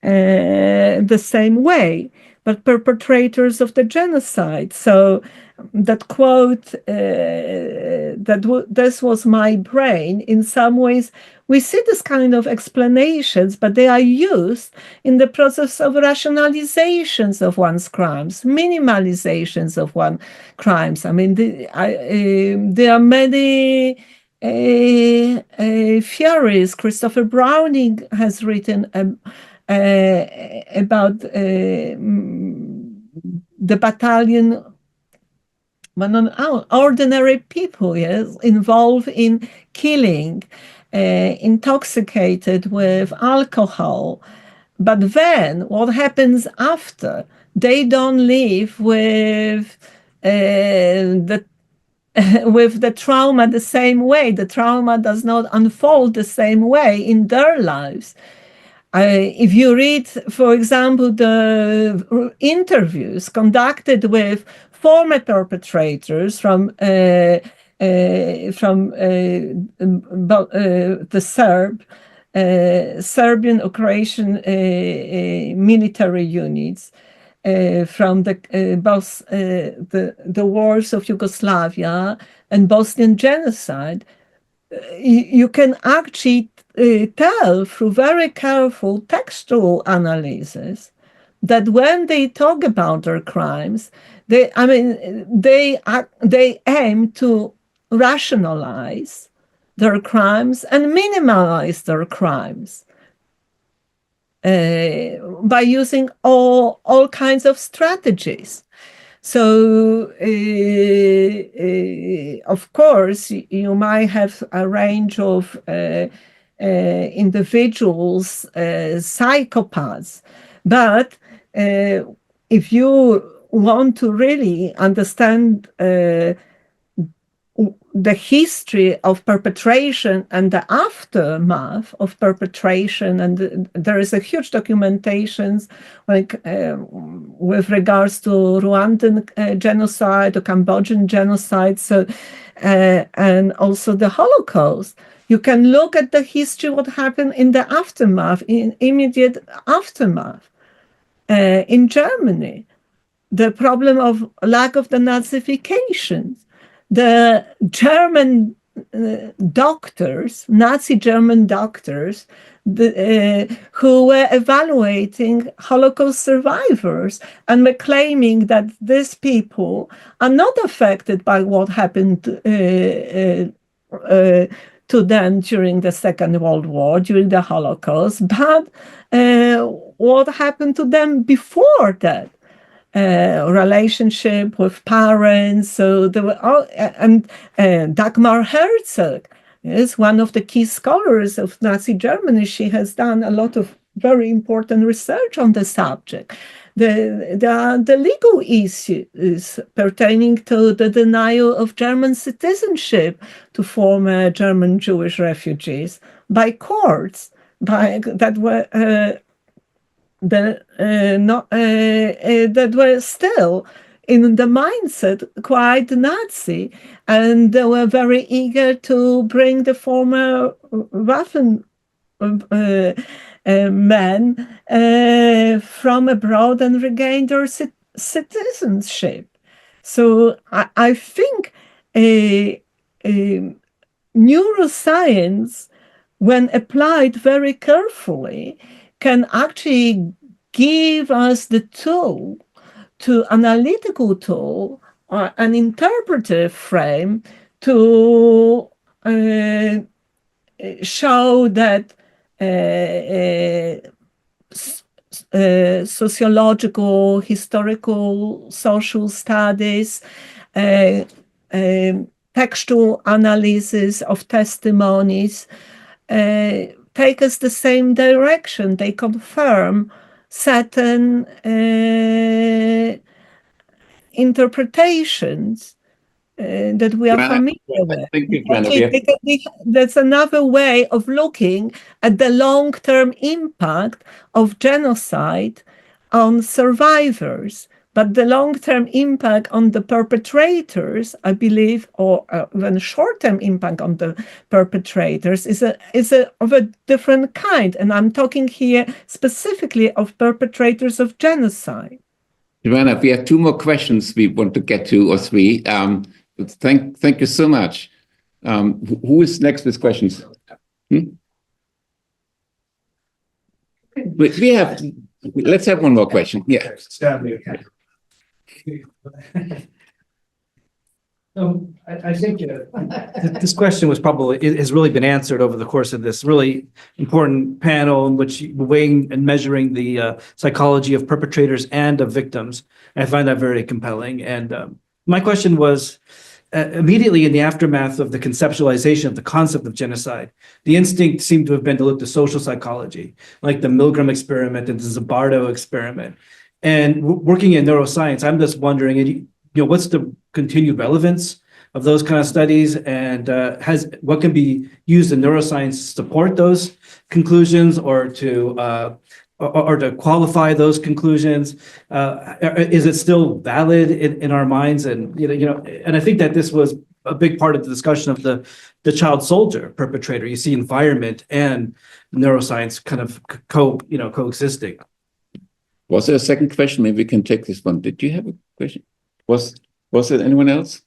C: the same way, but perpetrators of the genocide. So that quote, this was my brain, in some ways, we see this kind of explanations, but they are used in the process of rationalizations of one's crimes, minimalizations of one's crimes. I mean, there are many theories. Christopher Browning has written about the battalion, ordinary people, yes, involved in killing, intoxicated with alcohol. But then what happens after? They don't live with with the trauma the same way. The trauma does not unfold the same way in their lives. If you read, for example, the interviews conducted with former perpetrators from the Serbian occupation military units from both the wars of Yugoslavia and Bosnian genocide, you can actually tell through very careful textual analysis that when they talk about their crimes, they aim to rationalize their crimes and minimize their crimes by using all kinds of strategies. So, of course, you might have a range of individuals, psychopaths, but if you want to really understand the history of perpetration and the aftermath of perpetration, and there is a huge documentation like with regards to Rwandan genocide or Cambodian genocide, so and also the Holocaust. You can look at the history, what happened in the aftermath, in immediate aftermath. In Germany, the problem of lack of the Nazification. The German doctors, Nazi German doctors, who were evaluating Holocaust survivors and were claiming that these people are not affected by what happened to them during the Second World War, during the Holocaust, but what happened to them before that. Relationship with parents. So there were and Dagmar Herzog is one of the key scholars of Nazi Germany. She has done a lot of very important research on the subject. The legal issues pertaining to the denial of German citizenship to former German Jewish refugees by courts that were that were still in the mindset quite Nazi, and they were very eager to bring the former Waffen men from abroad and regain their citizenship. So I think neuroscience, when applied very carefully, can actually give us the tool, analytical tool, or an interpretive frame to show that sociological, historical, social studies, textual analysis of testimonies take us the same direction. They confirm certain interpretations that we are familiar with. That's another way of looking at the long-term impact of genocide on survivors. but the long-term impact on the perpetrators, I believe, or even short-term impact on the perpetrators is of a different kind. And I'm talking here specifically of perpetrators of genocide.
B: Joanna, we have 2 more questions we want to get to, or 3. Thank you so much. Who is next with questions? Let's have one more question. Yeah.
G: I think this question has really been answered over the course of this really important panel in which weighing and measuring the psychology of perpetrators and of victims. And I find that very compelling. And my question was, immediately in the aftermath of the conceptualization of the concept of genocide, the instinct seemed to have been to look to social psychology, like the Milgram experiment and the Zimbardo experiment. And working in neuroscience, I'm just wondering, what's the continued relevance of those kind of studies, and what can be used in neuroscience to support those conclusions or to qualify those conclusions? Is it still valid in our minds? And and I think that this was a big part of the discussion of the child soldier perpetrator. You see environment and neuroscience kind of coexisting.
B: Was there a second question? Maybe we can take this one. Did you have a question? Was there anyone else?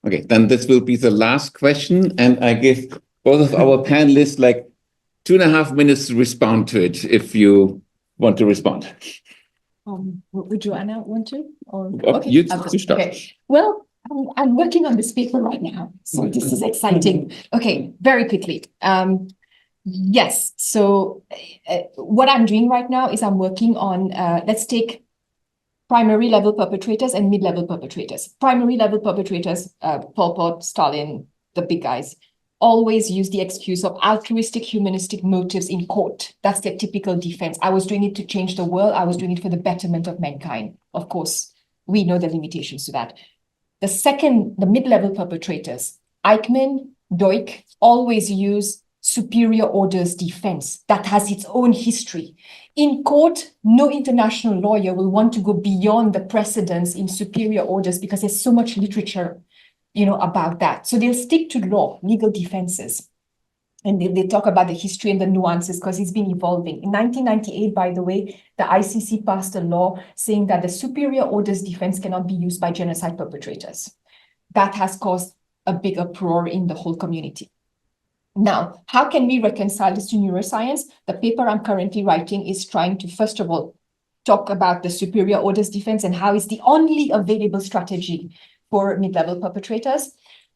B: Okay, then this will be the last question, and I give both of our panelists like 2.5 minutes to respond to it, if you want to respond.
E: Would Joanna want to? Or
B: Okay, you start.
E: Okay. Well, I'm working on this paper right now, so this is exciting. Okay, very quickly. Yes, so what I'm doing right now is I'm working on, let's take primary level perpetrators and mid-level perpetrators. Primary level perpetrators, Pol Pot, Stalin, the big guys, always use the excuse of altruistic, humanistic motives in court. That's their typical defense. I was doing it to change the world. I was doing it for the betterment of mankind. Of course, we know the limitations to that. The mid-level perpetrators, Eichmann, Deutsch, always use superior orders defense that has its own history. In court, no international lawyer will want to go beyond the precedents in superior orders because there's so much literature, about that. So they'll stick to law, legal defenses. And they talk about the history and the nuances because it's been evolving. In 1998, by the way, the ICC passed a law saying that the superior orders defense cannot be used by genocide perpetrators. That has caused a big uproar in the whole community. Now, how can we reconcile this to neuroscience? The paper I'm currently writing is trying to, first of all, talk about the superior orders defense and how it's the only available strategy for mid-level perpetrators,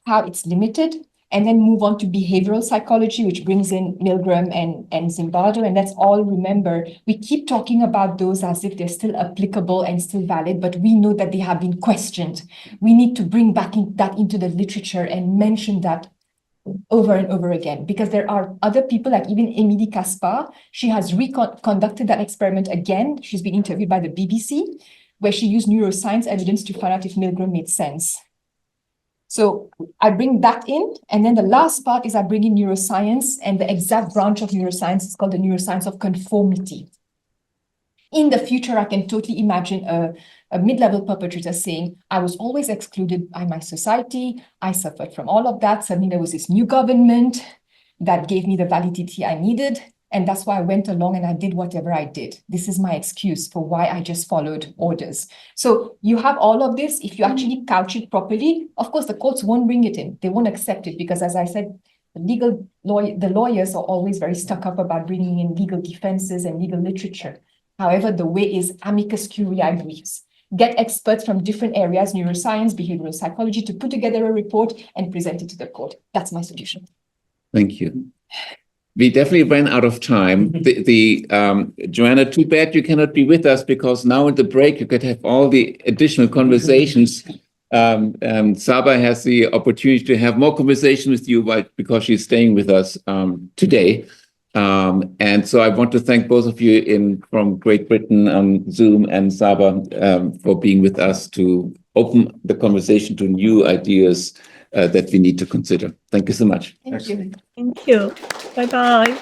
E: how it's limited, and then move on to behavioral psychology, which brings in Milgram and Zimbardo. And let's all remember, we keep talking about those as if they're still applicable and still valid, but we know that they have been questioned. We need to bring back that into the literature and mention that over and over again, because there are other people like even Emilie Caspar. She has conducted that experiment again. She's been interviewed by the BBC, where she used neuroscience evidence to find out if Milgram made sense. So I bring that in, and then the last part is I bring in neuroscience, and the exact branch of neuroscience is called the neuroscience of conformity. In the future, I can totally imagine a mid-level perpetrator saying, I was always excluded by my society, I suffered from all of that, suddenly there was this new government that gave me the validity I needed, and that's why I went along and I did whatever I did. This is my excuse for why I just followed orders. So you have all of this. If you actually couch it properly, of course, the courts won't bring it in. They won't accept it because, as I said, the lawyers are always very stuck up about bringing in legal defenses and legal literature. However, the way is amicus curiae briefs. Get experts from different areas, neuroscience, behavioral psychology, to put together a report and present it to the court. That's my solution.
B: Thank you. We definitely ran out of time. Joanna, too bad you cannot be with us, because now in the break you could have all the additional conversations. Sabah has the opportunity to have more conversation with you because she's staying with us today. And so I want to thank both of you from Great Britain on Zoom and Sabah for being with us to open the conversation to new ideas that we need to consider. Thank you so much.
E: Thank you.
C: Thank you. Bye-bye.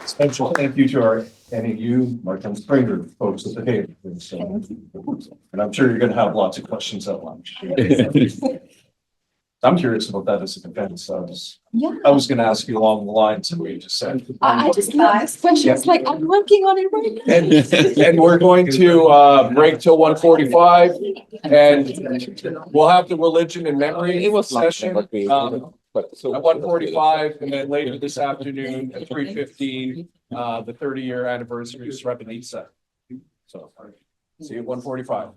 A: Special thank you to our any of you, Martin Springer, folks at the table. So, and I'm sure you're gonna have lots of questions at lunch. I'm curious about that as a defense. I was gonna ask you along the lines of what you just said.
E: I just love this question. It's like, I'm working on it right now.
A: And we're going to break till 1:45, and we'll have the religion and memory session at 1:45, and then later this afternoon at 3:15, the 30-year anniversary of Srebrenica. So see you at 1:45.